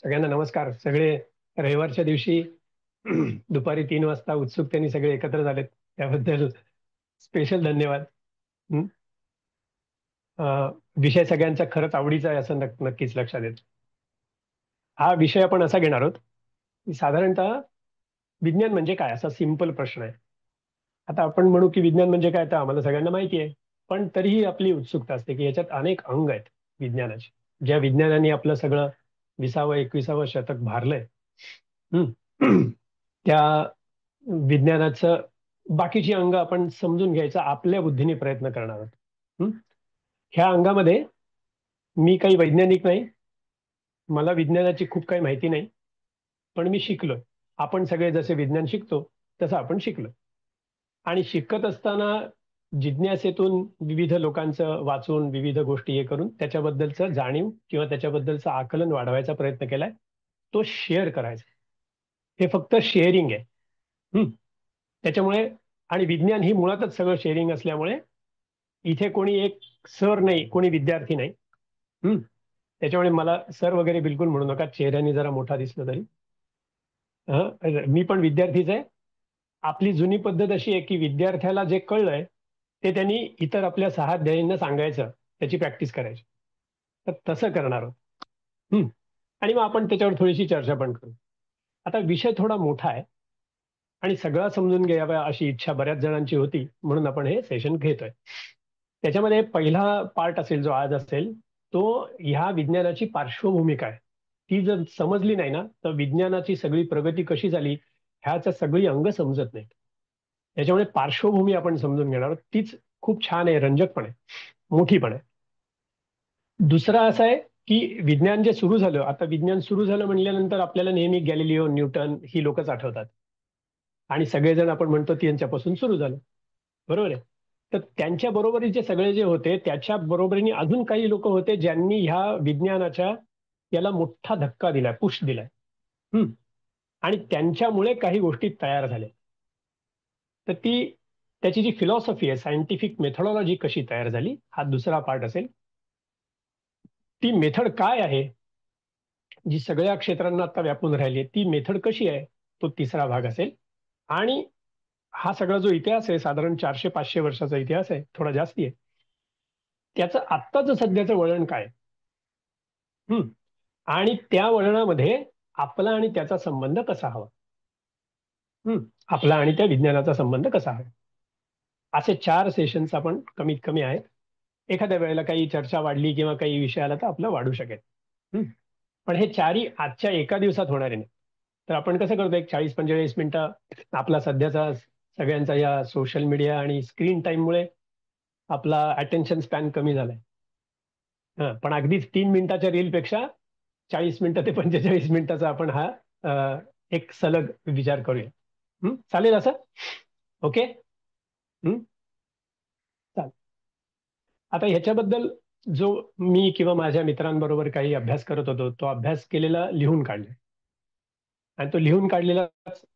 सगळ्यांना नमस्कार. सगळे रविवारच्या दिवशी दुपारी 3 वाजता उत्सुकतेने सगळे एकत्र झालेत त्याबद्दल स्पेशल धन्यवाद. हं. विषय सगळ्यांचा खरंच आवडीचा आहे असं नक्कीच लक्षात येतं. हा विषय आपण असा घेणार आहोत की साधारणतः विज्ञान म्हणजे काय असा सिंपल प्रश्न आहे. आता आपण म्हणू की विज्ञान म्हणजे काय, तर आम्हाला सगळ्यांना माहिती आहे. पण तरीही आपली उत्सुकता असते की याच्यात अनेक अंग आहेत विज्ञानाचे, ज्या विज्ञानाने आपलं सगळं 20व 21व शतक भारलंय. हं. त्या विज्ञानाचं बाकीची अंग आपण समजून घ्यायचा आपल्या बुद्धीने प्रयत्न करणार आहोत. हं. ह्या अंगामध्ये मी काही वैज्ञानिक नाही, मला विज्ञानाची खूप काही माहिती नाही, पण मी शिकलोय. आपण सगळे जसे विज्ञान शिकतो तसं आपण शिकलो. आणि शिकत असताना जिज्ञासेतून विविध लोकांचं वाचून विविध गोष्टी हे करून त्याच्याबद्दलचं जाणीव किंवा त्याच्याबद्दलचं आकलन वाढवायचा प्रयत्न केलाय. तो शेअर करायचा. हे फक्त शेअरिंग आहे. हं. त्याच्यामुळे आणि विज्ञान ही मुळातच सगळं शेअरिंग असल्यामुळे इथे कोणी एक सर नाही, कोणी विद्यार्थी नाही. हं. त्याच्यामुळे मला सर वगैरे बिलकुल म्हणू नका, चेहऱ्याने जरा मोठा दिसलो तरी. मी पण विद्यार्थीच आहे. आपली जुनी पद्धत अशी आहे की विद्यार्थ्याला जे कळलंय ते त्यांनी इतर आपल्या सहाध्यायींना सांगायचं, त्याची प्रॅक्टिस करायची. तर तसं करणार आहोत. हं. आणि मग आपण त्याच्यावर थोडीशी चर्चा पण करू. आता विषय थोडा मोठा आहे आणि सगळं समजून घ्यावा अशी इच्छा बऱ्याच जणांची होती, म्हणून आपण हे सेशन घेतोय. त्याच्यामध्ये पहिला पार्ट असेल जो आज असेल, तो ह्या विज्ञानाची पार्श्वभूमी काय. ती जर समजली नाही ना, तर विज्ञानाची सगळी प्रगती कशी झाली ह्याच्या सगळी अंग समजत नाहीत. त्याच्यामुळे पार्श्वभूमी आपण समजून घेणार आहोत. तीच खूप छान आहे, रंजक पण आहे, मोठी पण आहे. दुसरा असा आहे की विज्ञान जे सुरू झालं, आता विज्ञान सुरू झालं म्हणल्यानंतर आपल्याला नेहमी गॅलिलिओ, न्यूटन ही लोकच आठवतात. आणि सगळेजण आपण म्हणतो ती यांच्यापासून सुरू झालं. बरोबर आहे. तर त्यांच्या बरोबरीचे सगळे जे होते त्याच्या बरोबरीने अजून काही लोक होते ज्यांनी ह्या विज्ञानाच्या याला मोठा धक्का दिलाय, पुश दिलाय. हम्म. आणि त्यांच्यामुळे काही गोष्टी तयार झाल्या. तर ती त्याची जी फिलॉसॉफी आहे, सायंटिफिक मेथडॉलॉजी कशी तयार झाली, हा दुसरा पार्ट असेल. ती मेथड काय आहे जी सगळ्या क्षेत्रांना आता व्यापून राहिली आहे, ती मेथड कशी आहे, तो तिसरा भाग असेल. आणि हा सगळा जो इतिहास आहे, साधारण 400-500 वर्षाचा इतिहास आहे, थोडा जास्ती आहे, त्याचं आत्ताचं सध्याचं वळण काय. हम्म. आणि त्या वळणामध्ये आपला आणि त्याचा संबंध कसा हवा. आपला आणि त्या विज्ञानाचा संबंध कसा हवा. असे 4 सेशन्स आपण कमीत कमी आहेत. एखाद्या वेळेला काही चर्चा वाढली किंवा काही विषय आला तर आपलं वाढू शकेल. पण हे चारही आजच्या एका दिवसात होणारे नाही. तर आपण कसं करतो, एक 40-45 मिनिटं आपला सध्याचा सगळ्यांचा या सोशल मीडिया आणि स्क्रीन टाईममुळे आपला अटेन्शन स्पॅन कमी झालाय. पण अगदीच 3 मिनिटाच्या रीलपेक्षा 40 मिनिटं ते 45 मिनिटाचा आपण हा एक सलग विचार करूया. चालेल असं. ओके. चालेल. आता ह्याच्याबद्दल जो मी किंवा माझ्या मित्रांबरोबर काही अभ्यास करत होतो, तो अभ्यास केलेला लिहून काढला आणि तो लिहून काढलेला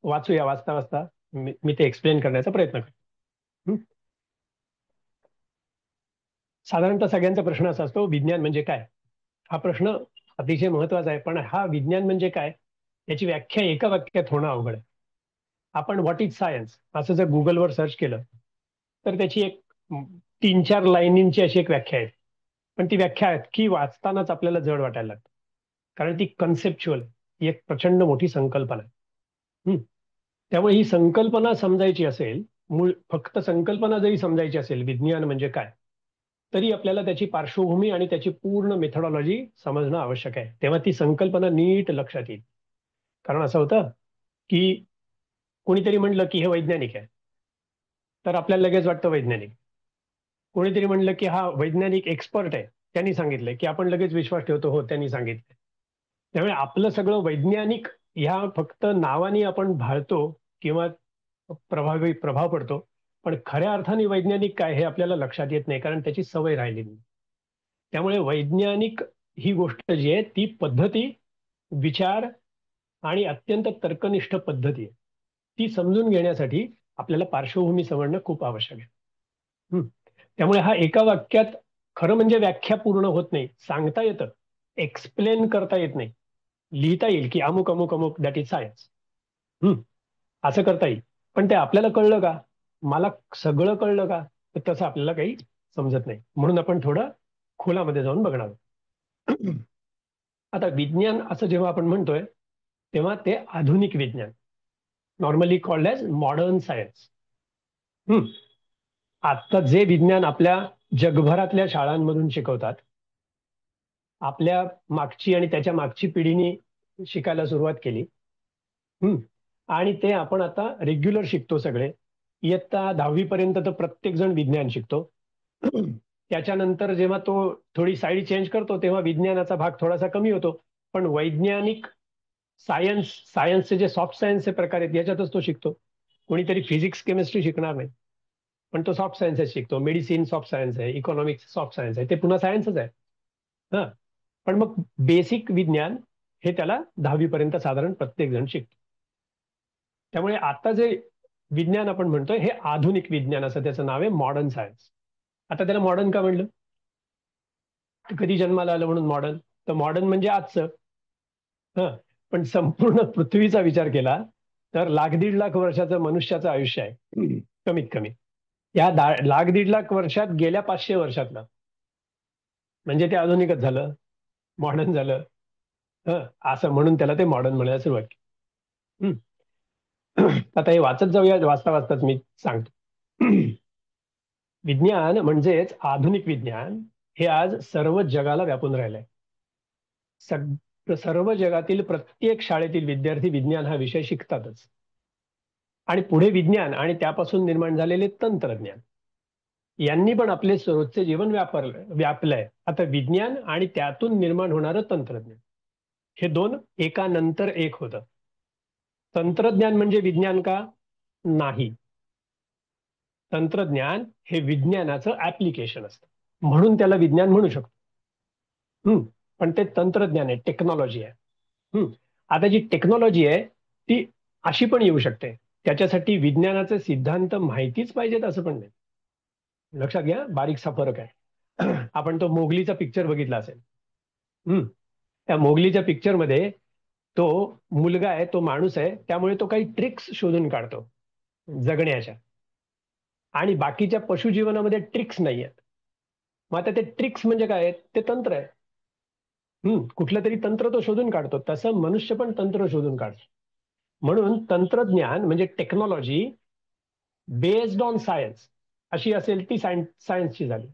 वाचूया. वाचता वाचता मी ते एक्सप्लेन करण्याचा प्रयत्न करतो. साधारणतः सगळ्यांचा प्रश्न असा असतो, विज्ञान म्हणजे काय. हा प्रश्न अतिशय महत्वाचा आहे, पण हा विज्ञान म्हणजे काय याची व्याख्या एका वाक्यात होणं अवघड आहे. आपण व्हॉट इज सायन्स असं जर गुगलवर सर्च केलं तर त्याची एक 3-4 लाईनींची अशी एक व्याख्या आहे. पण ती व्याख्या की वाचतानाच आपल्याला जड वाटायला लागतं, कारण ती कन्सेप्च्युअल, ही एक प्रचंड मोठी संकल्पना आहे. त्यामुळे ही संकल्पना समजायची असेल, फक्त संकल्पना जरी समजायची असेल विज्ञान म्हणजे काय, तरी आपल्याला त्याची पार्श्वभूमी आणि त्याची पूर्ण मेथडॉलॉजी समजणं आवश्यक आहे. तेव्हा ती संकल्पना नीट लक्षात येईल. कारण असं होतं की कोणीतरी म्हणलं की हे वैज्ञानिक आहे, तर आपल्याला लगेच वाटतं वैज्ञानिक. कोणीतरी म्हणलं की हा वैज्ञानिक एक्सपर्ट आहे, त्यांनी सांगितलंय की आपण लगेच विश्वास ठेवतो, हो त्यांनी सांगितलंय. त्यामुळे आपलं सगळं वैज्ञानिक ह्या फक्त नावानी आपण भाळतो किंवा प्रभाव पडतो, पण खऱ्या अर्थाने वैज्ञानिक काय हे आपल्याला लक्षात येत नाही, कारण त्याची सवय राहिली नाही. त्यामुळे वैज्ञानिक ही गोष्ट जी आहे ती पद्धती, विचार आणि अत्यंत तर्कनिष्ठ पद्धती आहे. ती समजून घेण्यासाठी आपल्याला पार्श्वभूमी समजणं खूप आवश्यक आहे. त्यामुळे हा एका वाक्यात खरं म्हणजे व्याख्या पूर्ण होत नाही, सांगता येतं, एक्सप्लेन करता येत नाही. लिहिता येईल की अमुक अमुक अमुक दॅट इज सायन्स. असं करता येईल. पण ते आपल्याला कळलं का? मला सगळं कळलं का? तर तसं आपल्याला काही समजत नाही. म्हणून आपण थोडं खोलामध्ये जाऊन बघणार आहोत. आता विज्ञान असं जेव्हा आपण म्हणतोय तेव्हा ते आधुनिक विज्ञान, normally called as modern science. आता जे विज्ञान आपल्या जगभरातल्या शाळांमधून शिकवतात, आपल्या मागची आणि त्याच्या मागची पिढीनी शिकायला सुरुवात केली. आणि ते आपण आता रेग्युलर शिकतो सगळे. इयत्ता 10वी पर्यंत तर प्रत्येक जण विज्ञान शिकतो. त्याच्यानंतर जेव्हा तो थोडी साईड चेंज करतो तेव्हा विज्ञानाचा भाग थोडासा कमी होतो. पण वैज्ञानिक सायन्सचे जे सॉफ्ट सायन्सचे प्रकार आहेत याच्यातच तो शिकतो. कोणीतरी फिजिक्स केमिस्ट्री शिकणार नाही, पण तो सॉफ्ट सायन्सेस शिकतो. मेडिसिन सॉफ्ट सायन्स आहे, इकॉनॉमिक्स सॉफ्ट सायन्स आहे, ते पुन्हा सायन्सच आहे. हा, पण मग बेसिक विज्ञान हे त्याला 10वी पर्यंत साधारण प्रत्येक जण शिकतो. त्यामुळे आता जे विज्ञान आपण म्हणतोय हे आधुनिक विज्ञान, असं त्याचं नाव आहे, मॉडर्न सायन्स. आता त्याला मॉडर्न का म्हणलं? कधी जन्माला आलं म्हणून मॉडर्न? तर मॉडर्न म्हणजे आजचं. हा, पण संपूर्ण पृथ्वीचा विचार केला तर 1,00,000-1,50,000 वर्षाचं मनुष्याचं आयुष्य आहे कमीत कमी. या 1,00,000-1,50,000 वर्षात गेल्या 500 वर्षातलं म्हणजे ते आधुनिकच झालं, मॉडर्न झालं. हं, असं म्हणून त्याला ते मॉडर्न म्हणायला सुरुवात केली. आता हे वाचत जाऊया, वाचता वाचताच मी सांगतो. विज्ञान म्हणजेच आधुनिक विज्ञान हे आज सर्व जगाला व्यापून राहिलंय. सर्व जगातील प्रत्येक शाळेतील विद्यार्थी विज्ञान हा विषय शिकतातच. आणि पुढे विज्ञान आणि त्यापासून निर्माण झालेले तंत्रज्ञान यांनी पण आपले रोजचे जीवन व्यापलंय. आता विज्ञान आणि त्यातून निर्माण होणारं तंत्रज्ञान हे दोन एकानंतर एक होतं. तंत्रज्ञान म्हणजे विज्ञान का? नाही. तंत्रज्ञान हे विज्ञानाचं ऍप्लिकेशन असतं, म्हणून त्याला विज्ञान म्हणू शकतो. पण ते तंत्रज्ञान आहे, टेक्नॉलॉजी आहे. आता जी टेक्नॉलॉजी आहे ती अशी पण येऊ शकते. त्याच्यासाठी विज्ञानाचे सिद्धांत माहितीच पाहिजेत असं पण नाही. लक्षात घ्या, बारीकसा फरक आहे. आपण तो मोगलीचा पिक्चर बघितला असेल. त्या मोगलीच्या पिक्चरमध्ये तो मुलगा आहे, तो माणूस आहे, त्यामुळे तो काही ट्रिक्स शोधून काढतो जगण्याच्या. आणि बाकीच्या पशुजीवनामध्ये ट्रिक्स नाही आहेत. मग आता ते ट्रिक्स म्हणजे काय आहेत? ते तंत्र आहे. कुठलं तरी तंत्र तो शोधून काढतो. तसं मनुष्य पण तंत्र शोधून काढतो. म्हणून तंत्रज्ञान म्हणजे टेक्नॉलॉजी बेस्ड ऑन सायन्स अशी असेल ती सायन्सची झाली.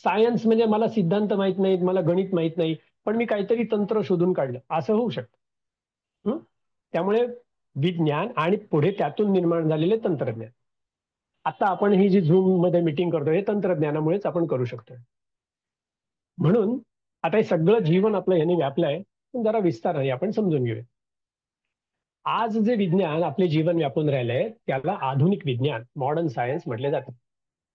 सायन्स म्हणजे मला सिद्धांत माहित नाहीत, मला गणित माहित नाही, पण मी काहीतरी तंत्र शोधून काढलं, असं होऊ शकतं. त्यामुळे विज्ञान आणि पुढे त्यातून निर्माण झालेले तंत्रज्ञान. आता आपण ही जी झूम मध्ये मीटिंग करतोय हे तंत्रज्ञानामुळेच आपण करू शकतोय. म्हणून आता हे सगळं जीवन आपलं याने व्यापलंय. जरा विस्ताराने आपण समजून घेऊया. आज जे विज्ञान आपले जीवन व्यापून राहिलंय त्याला आधुनिक विज्ञान, मॉडर्न सायन्स म्हटले जाते.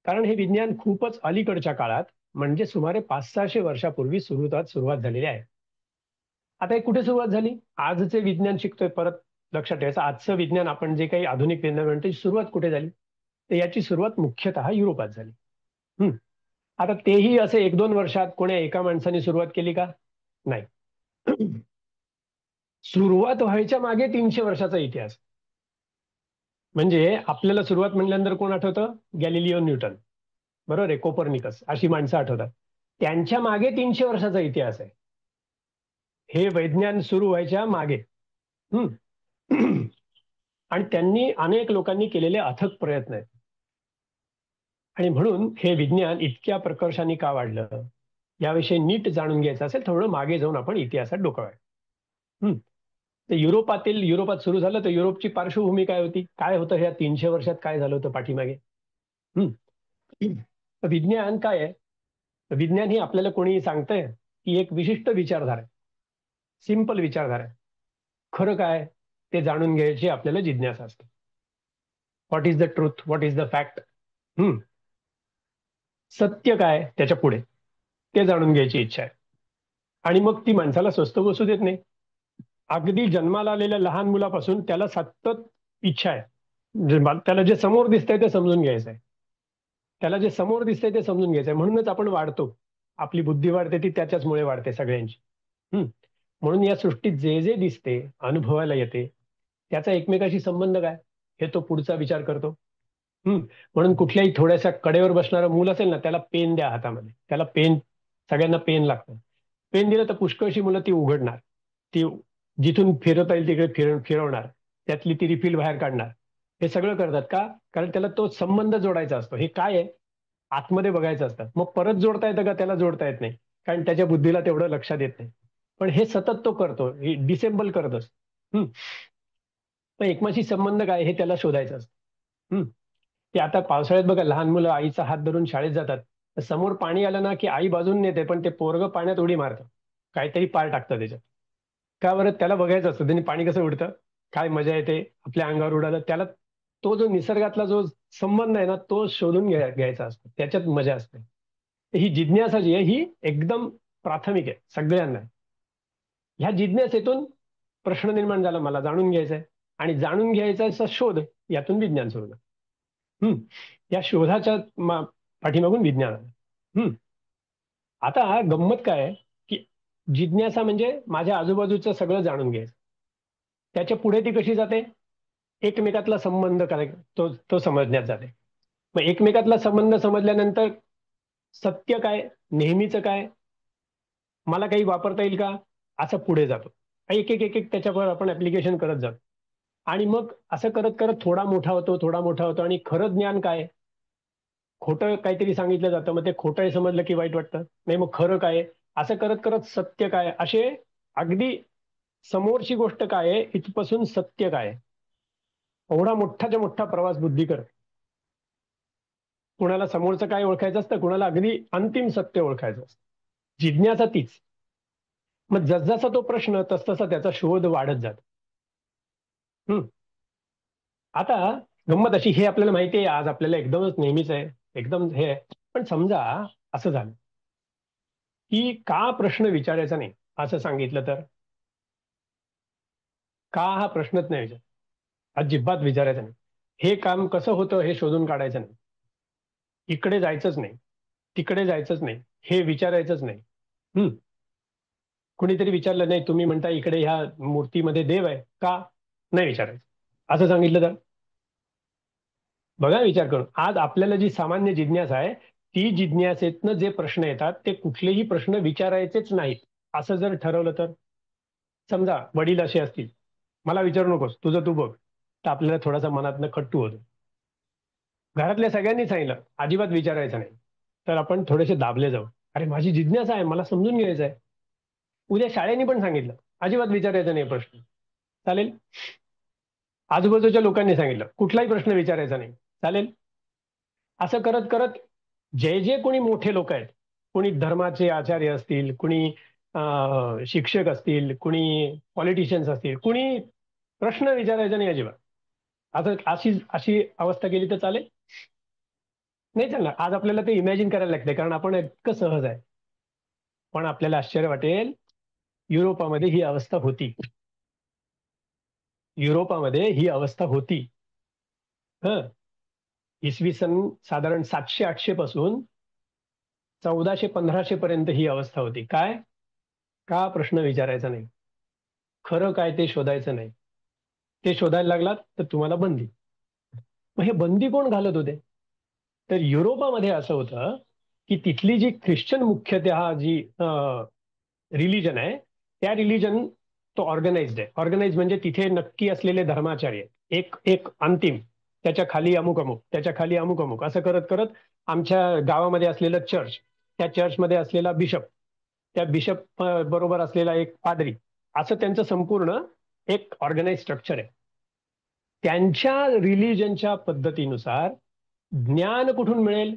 कारण हे विज्ञान खूपच अलीकडच्या काळात म्हणजे सुमारे 500-600 वर्षापूर्वी सुरुवात झालेली आहे. आता हे कुठे सुरुवात झाली? आजचे विज्ञान शिकतोय, परत लक्षात ठेवायचं, आजचं विज्ञान आपण जे काही आधुनिक विज्ञान म्हणतो सुरुवात कुठे झाली? तर याची सुरुवात मुख्यतः युरोपात झाली. आता तेही असे 1-2 वर्षात कोण्या एका माणसाने सुरुवात केली का? नाही. सुरुवात व्हायच्या मागे 300 वर्षाचा इतिहास. म्हणजे आपल्याला सुरुवात म्हणल्यानंतर कोण आठवतं? गॅलिलिओ न्यूटन, बरोबर आहे, कोपर्निकस, अशी माणसं आठवतात. त्यांच्या मागे 300 वर्षाचा इतिहास आहे, हे वैज्ञान सुरू व्हायच्या मागे. आणि त्यांनी अनेक लोकांनी केलेले अथक प्रयत्न आहेत. आणि म्हणून हे विज्ञान इतक्या प्रकर्षाने का वाढलं याविषयी नीट जाणून घ्यायचं असेल थोडं मागे जाऊन आपण इतिहासात डोकावूया. तर युरोपात सुरू झालं तर युरोपची पार्श्वभूमी काय होती? काय होतं ह्या 300 वर्षात, काय झालं होतं पाठीमागे? विज्ञान काय आहे? विज्ञान ही आपल्याला कोणी सांगतंय की एक विशिष्ट विचारधारा आहे, सिंपल विचारधारा आहे. खरं काय ते जाणून घ्यायची आपल्याला जिज्ञासा असते. What is the truth, what is the fact, सत्य काय त्याच्या पुढे, ते जाणून घ्यायची इच्छा आहे. आणि मग ती माणसाला स्वस्त बसू देत नाही. अगदी जन्माला आलेल्या लहान मुलापासून त्याला सतत इच्छा आहे, त्याला जे समोर दिसतंय ते समजून घ्यायचंय, त्याला जे समोर दिसतंय ते समजून घ्यायचंय. म्हणूनच आपण वाढतो, आपली बुद्धी वाढते, ती त्याच्याचमुळे वाढते सगळ्यांची. म्हणून या सृष्टीत जे जे दिसते, अनुभवायला येते, त्याचा एकमेकाशी संबंध काय हे तो पुढचा विचार करतो. म्हणून कुठल्याही थोड्याशा कडेवर बसणारं मूल असेल ना, त्याला पेन द्या हातामध्ये. त्याला पेन, सगळ्यांना पेन लागतं. पेन दिलं तर पुष्कळशी मुलं ती उघडणार, ती जिथून फिरवता येईल तिकडे फिरवणार, त्यातली ती रिफिल बाहेर काढणार. हे सगळं करतात का? कारण त्याला तो संबंध जोडायचा असतो. हे काय आहे, आतमध्ये बघायचं असतं. मग परत जोडता येतं का? त्याला जोडता येत नाही, कारण त्याच्या बुद्धीला तेवढं लक्षात येत नाही. पण हे सतत तो करतो, हे डिसेंबल करत असतो. पण एकमेकाशी संबंध काय हे त्याला शोधायचं असतं. ते आता पावसाळ्यात बघा, लहान मुलं आईचा हात धरून शाळेत जातात, तर समोर पाणी आलं ना की आई बाजून नेते, पण ते पोरग पाण्यात उडी मारतं, काहीतरी पार टाकतं त्याच्यात. का बरं? त्याला बघायचं असतं त्यांनी पाणी कसं उडतं, काय मजा येते आपल्या अंगावर उडालं. त्याला तो जो निसर्गातला जो संबंध आहे ना, तो शोधून घ्यायचा असतो, त्याच्यात मजा असते. ही जिज्ञासा जी आहे ही एकदम प्राथमिक आहे सगळ्यांना. ह्या जिज्ञासेतून प्रश्न निर्माण झाला, मला जाणून घ्यायचंय, आणि जाणून घ्यायचा शोध, यातून विज्ञान सुरू झालं. या शोधाच्या पाठीमागून विज्ञान आलं. आता गंमत काय आहे की जिज्ञासा म्हणजे माझ्या आजूबाजूचं सगळं जाणून घ्यायचं. त्याच्या पुढे ती कशी जाते? एकमेकातला संबंध काय तो समजण्यात जाते. मग एकमेकातला संबंध समजल्यानंतर सत्य काय, नेहमीचं काय, मला काही वापरता येईल का, असं पुढे जातो. एक एक एक एक त्याच्यावर आपण ऍप्लिकेशन करत जातो. आणि मग असं करत करत थोडा मोठा होतो, थोडा मोठा होतो. आणि खरं ज्ञान काय? खोटं काहीतरी सांगितलं जातं, मग ते खोटं आहे समजलं की वाईट वाटतं. नाही, मग खरं काय आहे? असं करत करत सत्य काय, असे अगदी समोरची गोष्ट काय आहे इथपासून सत्य काय आहे, एवढा मोठाच्या मोठा प्रवास बुद्धी करते. कुणाला समोरचं काय ओळखायचं असतं, कुणाला अगदी अंतिम सत्य ओळखायचं असतं. जिज्ञासा तीच. मग जसजसा तो प्रश्न तसतसा त्याचा शोध वाढत जातो. आता गंमत अशी, हे आपल्याला माहिती आहे आज आपल्याला एकदमच नेहमीच आहे, एकदम हे आहे. पण समजा असं झालं की का प्रश्न विचारायचा नाही असं सांगितलं तर? का हा प्रश्नच नाही विचार, अजिबात विचारायचा नाही. हे काम कसं होतं हे शोधून काढायचं नाही. इकडे जायचंच नाही, तिकडे जायचंच नाही, हे विचारायचंच नाही. कुणीतरी विचारलं, नाही तुम्ही म्हणता इकडे ह्या मूर्तीमध्ये देव आहे का, नाही विचारायचं असं सांगितलं तर? बघा विचार करून, आज आपल्याला जी सामान्य जिज्ञासा आहे, ती जिज्ञासेतनं जे प्रश्न येतात ते कुठलेही प्रश्न विचारायचेच नाहीत असं जर ठरवलं तर? समजा वडील असे असतील, मला विचारू नकोस, तुझं तू बघ, तर आपल्याला थोडासा मनातनं खट्टू होतो. घरातल्या सगळ्यांनी सांगितलं अजिबात विचारायचं नाही, तर आपण थोडेसे दाबले जाऊ. अरे माझी जिज्ञासा आहे, मला समजून घ्यायचं आहे. उद्या शाळेने पण सांगितलं अजिबात विचारायचं नाही प्रश्न, चालेल? आजूबाजूच्या लोकांनी सांगितलं कुठलाही प्रश्न विचारायचा नाही, चालेल? असं करत करत जे जे कोणी मोठे लोक आहेत, कोणी धर्माचे आचार्य असतील, कुणी शिक्षक असतील, कुणी पॉलिटिशियन्स असतील, कुणी प्रश्न विचारायचा नाही अजिबात, आता अशी अशी अवस्था केली तर चालेल? नाही चालणार. आज आपल्याला ते इमॅजिन करायला लागते, कारण आपण इतकं सहज आहे. पण आपल्याला आश्चर्य वाटेल, युरोपामध्ये ही अवस्था होती. युरोपामध्ये ही अवस्था होती. हं. इसवी सन साधारण 700-800 पासून 1400-1500 पर्यंत ही अवस्था होती. काय? का प्रश्न विचारायचा नाही, खरं काय ते शोधायचं नाही. ते शोधायला लागलात तर तुम्हाला बंदी. मग हे बंदी कोण घालत होते? तर युरोपामध्ये असं होतं की तिथली जी ख्रिश्चन मुख्यतः जी रिलीजन आहे, त्या रिलीजन तो ऑर्गनाइज्ड आहे. ऑर्गनाइज म्हणजे तिथे नक्की असलेले धर्माचार्य, एक एक अंतिम, त्याच्या खाली अमुक अमुक, त्याच्या खाली अमुक अमुक, असं करत करत आमच्या गावामध्ये असलेलं चर्च, त्या चर्चमध्ये असलेला बिशप, त्या बिशप बरोबर असलेला एक पादरी, असं त्यांचं संपूर्ण एक ऑर्गनाइज स्ट्रक्चर आहे. त्यांच्या रिलीजनच्या पद्धतीनुसार ज्ञान कुठून मिळेल?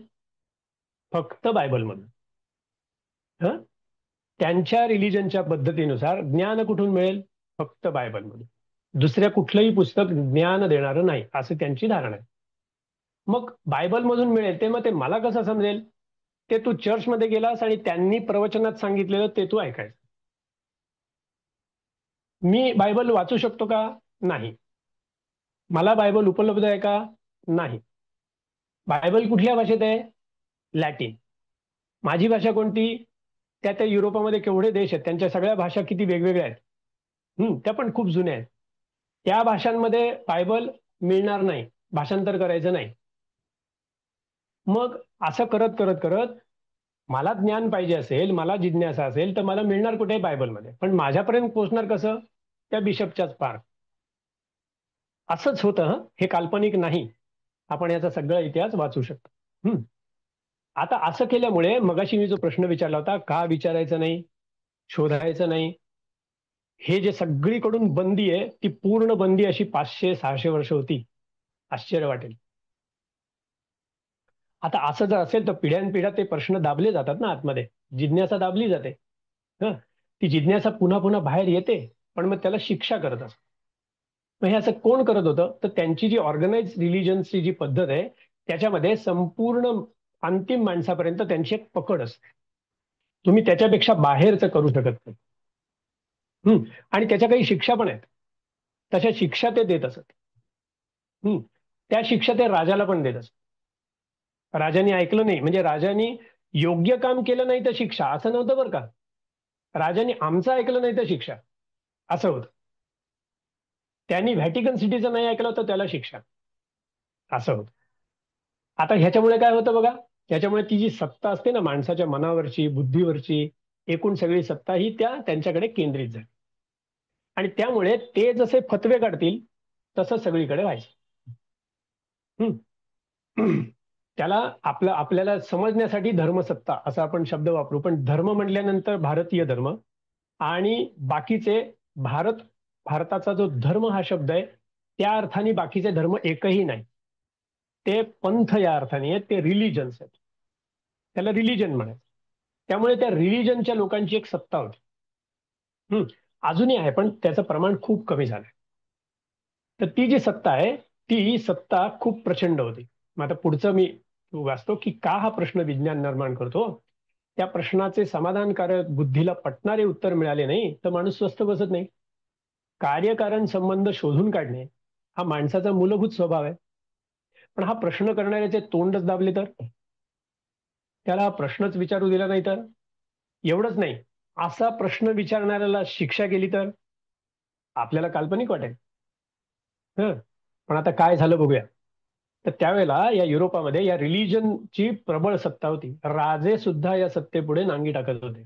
फक्त बायबलमधून. हं? त्यांच्या रिलीजनच्या पद्धतीनुसार ज्ञान कुठून मिळेल? फक्त बायबलमधून. दुसऱ्या कुठलंही पुस्तक ज्ञान देणारं नाही, असं त्यांची धारणा आहे. मग बायबलमधून मिळेल ते, मग ते मला कसं समजेल? ते तू चर्चमध्ये गेलास आणि त्यांनी प्रवचनात सांगितलेलं ते तू ऐकायचं. मी बायबल वाचू शकतो का? नाही. मला बायबल उपलब्ध आहे का? नाही. बायबल कुठल्या भाषेत आहे? लॅटिन. माझी भाषा कोणती? त्या युरोपामध्ये केवढे देश आहेत, त्यांच्या सगळ्या भाषा किती वेगवेगळ्या आहेत. त्या पण खूप जुन्या आहेत. त्या भाषांमध्ये बायबल मिळणार नाही, भाषांतर करायचं नाही. मग असं करत करत करत मला ज्ञान पाहिजे असेल, मला जिज्ञासा असेल, तर मला मिळणार कुठे? बायबलमध्ये. पण माझ्यापर्यंत पोहोचणार कसं? त्या बिशपच्याच पार. असंच होतं. हे काल्पनिक नाही. आपण याचा सगळा इतिहास वाचू शकतो. आता असं केल्यामुळे मगाशी मी जो प्रश्न विचारला होता, का विचारायचं नाही, शोधायचं नाही, हे जे सगळीकडून बंदी आहे, ती पूर्ण बंदी अशी 500-600 वर्ष होती. आश्चर्य वाटेल. आता असं जर असेल तर पिढ्यानपिढ्या ते प्रश्न दाबले जातात ना आतमध्ये, जिज्ञासा दाबली जाते. हं ती जिज्ञासा पुन्हा पुन्हा बाहेर येते, पण मग त्याला शिक्षा करत असत. मग हे असं कोण करत होतं? तर त्यांची जी ऑर्गनाइज रिलिजनची जी पद्धत आहे, त्याच्यामध्ये संपूर्ण अंतिम माणसापर्यंत त्यांची एक पकड असते. तुम्ही त्याच्यापेक्षा बाहेरचं करू शकत नाही. आणि त्याच्या काही शिक्षा पण आहेत. तशा शिक्षा ते देत असत. त्या शिक्षा ते राजाला पण देत असत. राजाने ऐकलं नाही म्हणजे राजाने योग्य काम केलं नाही तर शिक्षा, असं नव्हतं बरं का. राजाने आमचं ऐकलं नाही तर शिक्षा, असं होतं. त्यांनी व्हॅटिकन सिटीचं नाही ऐकलं तर त्याला शिक्षा, असं होतं. आता ह्याच्यामुळे काय होतं बघा, ह्याच्यामुळे ती जी सत्ता असते ना माणसाच्या मनावरची, बुद्धीवरची, एकूण सगळी सत्ता ही त्यांच्याकडे केंद्रित झाली. आणि त्यामुळे ते जसे फतवे काढतील तसं सगळीकडे व्हायचं. त्याला आपल्याला समजण्यासाठी धर्मसत्ता असा आपण शब्द वापरू, पण धर्म म्हटल्यानंतर भारतीय धर्म आणि बाकीचे भारताचा जो धर्म हा शब्द आहे, त्या अर्थाने बाकीचे धर्म एकही नाही. ते पंथ या अर्थाने आहेत, ते रिलिजन्स आहेत. त्याला रिलिजन म्हणायचं. त्यामुळे त्या रिलिजनच्या लोकांची एक सत्ता होती. अजूनही आहे, पण त्याचं प्रमाण खूप कमी झालंय. तर ती जी सत्ता आहे, ती सत्ता खूप प्रचंड होती. मग आता पुढचं मी वाचतो की का हा प्रश्न विज्ञान निर्माण करतो. त्या प्रश्नाचे समाधानकारक, बुद्धीला पटणारे उत्तर मिळाले नाही तर माणूस स्वस्थ बसत नाही. कार्यकारण संबंध शोधून काढणे हा माणसाचा मूलभूत स्वभाव आहे. पण हा प्रश्न करणाऱ्याचे तोंडच दाबले तर, त्याला हा प्रश्नच विचारू दिला नाही तर, एवढंच नाही, असा प्रश्न विचारणाऱ्याला शिक्षा केली तर आपल्याला काल्पनिक वाटेल. पण आता काय झालं बघूया. तर त्यावेळेला या युरोपामध्ये या रिलिजनची प्रबळ सत्ता होती. राजे सुद्धा या सत्तेपुढे नांगी टाकत होते.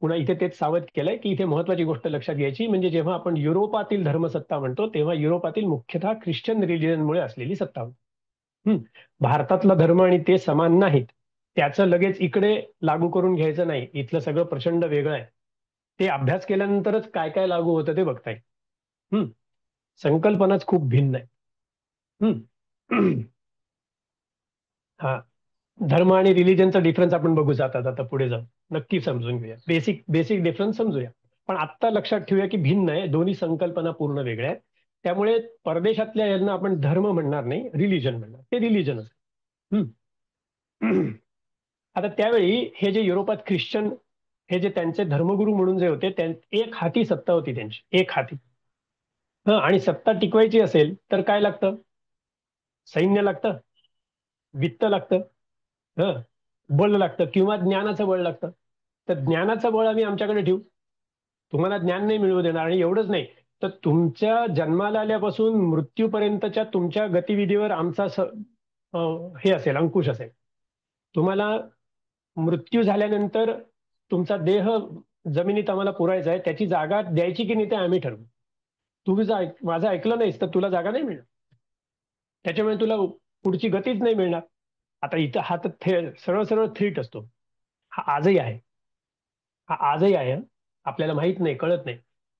पुन्हा इथे तेच सावध केलंय की इथे महत्वाची गोष्ट लक्षात घ्यायची, म्हणजे जेव्हा आपण युरोपातील धर्मसत्ता म्हणतो तेव्हा युरोपातील मुख्यतः ख्रिश्चन रिलिजनमुळे असलेली सत्ता होती. भारतातला धर्म आणि ते समान नाहीत, त्याचं लगेच इकडे लागू करून घ्यायचं नाही. इथलं सगळं प्रचंड वेगळं आहे. ते अभ्यास केल्यानंतरच काय काय लागू होतं ते बघता येईल. संकल्पनाच खूप भिन्न आहे. हा धर्म आणि रिलिजनचा डिफरन्स आपण बघू जातात आता पुढे जाऊन नक्की समजून घेऊया. बेसिक बेसिक डिफरन्स समजूया. पण आत्ता लक्षात ठेवूया की भिन्न आहे, दोन्ही संकल्पना पूर्ण वेगळ्या आहेत. त्यामुळे परदेशातल्या यांना आपण धर्म म्हणणार नाही, रिलिजन म्हणणार. ते रिलिजनच. आता त्यावेळी हे जे युरोपात ख्रिश्चन, हे जे त्यांचे धर्मगुरू म्हणून जे होते, एक हाती सत्ता होती त्यांची, एक हाती. आणि सत्ता टिकवायची असेल तर काय लागतं? सैन्य लागतं, वित्त लागतं, बळ लागतं किंवा ज्ञानाचं बळ लागतं. तर ज्ञानाचं बळ आम्ही आमच्याकडे ठेवू, तुम्हाला ज्ञान नाही मिळवू देणार. आणि एवढंच नाही तर तुमच्या जन्माला आल्यापासून मृत्यूपर्यंतच्या तुमच्या गतिविधीवर आमचा हे असेल, अंकुश असेल. तुम्हाला मृत्यू झाल्यानंतर तुमचा देह जमिनीत आम्हाला पुरायचा आहे, त्याची जागा द्यायची की नाही ते आम्ही ठरवू. तू माझं ऐकलं नाहीस तर तुला जागा नाही मिळणार, त्याच्यामुळे तुला पुढची गतीच नाही मिळणार. आता इथं हा तर सरळ सरळ थेट असतो. हा आजही आहे, हा आजही आहे. आपल्याला माहित नाही, कळत नाही.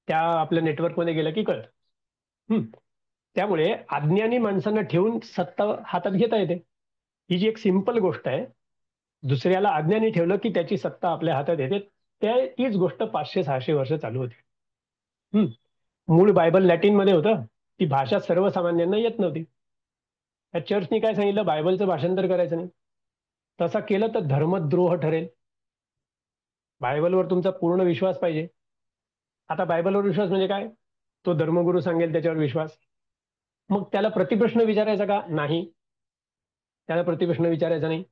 त्या आपल्या नेटवर्कमध्ये गेलं की कळत. त्यामुळे अज्ञानी माणसांना ठेवून सत्ता हातात घेता येते. ही जी एक सिंपल गोष्ट आहे. दुसऱ्याला अज्ञानी ठेवलं की त्याची सत्ता आपल्या हातात येते. तीच गोष्ट 500-600 वर्ष चालू होती. मूळ बायबल लॅटिनमध्ये होतं, ती भाषा सर्वसामान्यांना येत नव्हती. त्या चर्चनी काय सांगितलं, बायबलचं भाषांतर करायचं नाही. तसा केलं तर धर्मद्रोह ठरेल. बायबलवर तुमचा पूर्ण विश्वास पाहिजे. आता बायबलवर विश्वास म्हणजे काय? तो धर्मगुरू सांगेल त्याच्यावर विश्वास. मग त्याला प्रतिप्रश्न विचारायचा का? नाही, त्याला प्रतिप्रश्न विचारायचा नाही.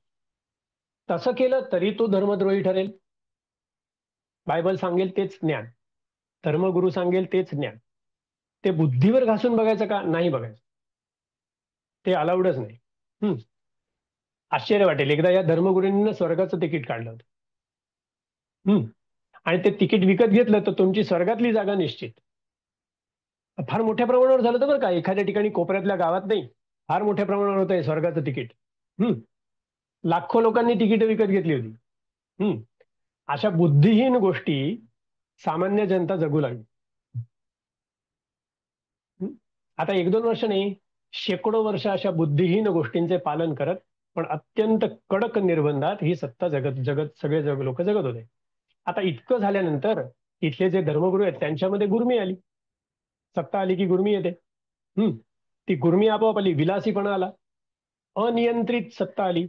तसं केलं तरी तो धर्मद्रोही ठरेल. बायबल सांगेल तेच ज्ञान, धर्मगुरू सांगेल तेच ज्ञान, ते बुद्धीवर घासून बघायचं का? नाही बघायचं, ते अलाउडच नाही. हम्म. आश्चर्य वाटेल, एकदा या धर्मगुरूंनी स्वर्गाचं तिकीट काढलं होतं. हम्म. आणि ते तिकीट विकत घेतलं तर तुमची स्वर्गातली जागा निश्चित. फार मोठ्या प्रमाणावर झालं होतं बरं का, एखाद्या ठिकाणी कोपऱ्यातल्या गावात नाही, फार मोठ्या प्रमाणावर होतं स्वर्गाचं तिकीट. हम्म. लाखो लोकांनी तिकीट विकत घेतली होती. हम्म. अशा बुद्धिहीन गोष्टी सामान्य जनता जगू लागली. हम्म. आता एक दोन वर्ष नाही, शेकडो वर्ष अशा बुद्धिहीन गोष्टींचे पालन करत पण अत्यंत कडक निर्बंधात ही सत्ता जगत जगत सगळे लोक जगत होते. आता इतकं झाल्यानंतर इथले जे धर्मगुरू आहेत त्यांच्यामध्ये गुरमी आली. सत्ता आली की गुरमी येते. हम्म. ती गुरमी आपोआप आली, विलासीपणा आला, अनियंत्रित सत्ता आली.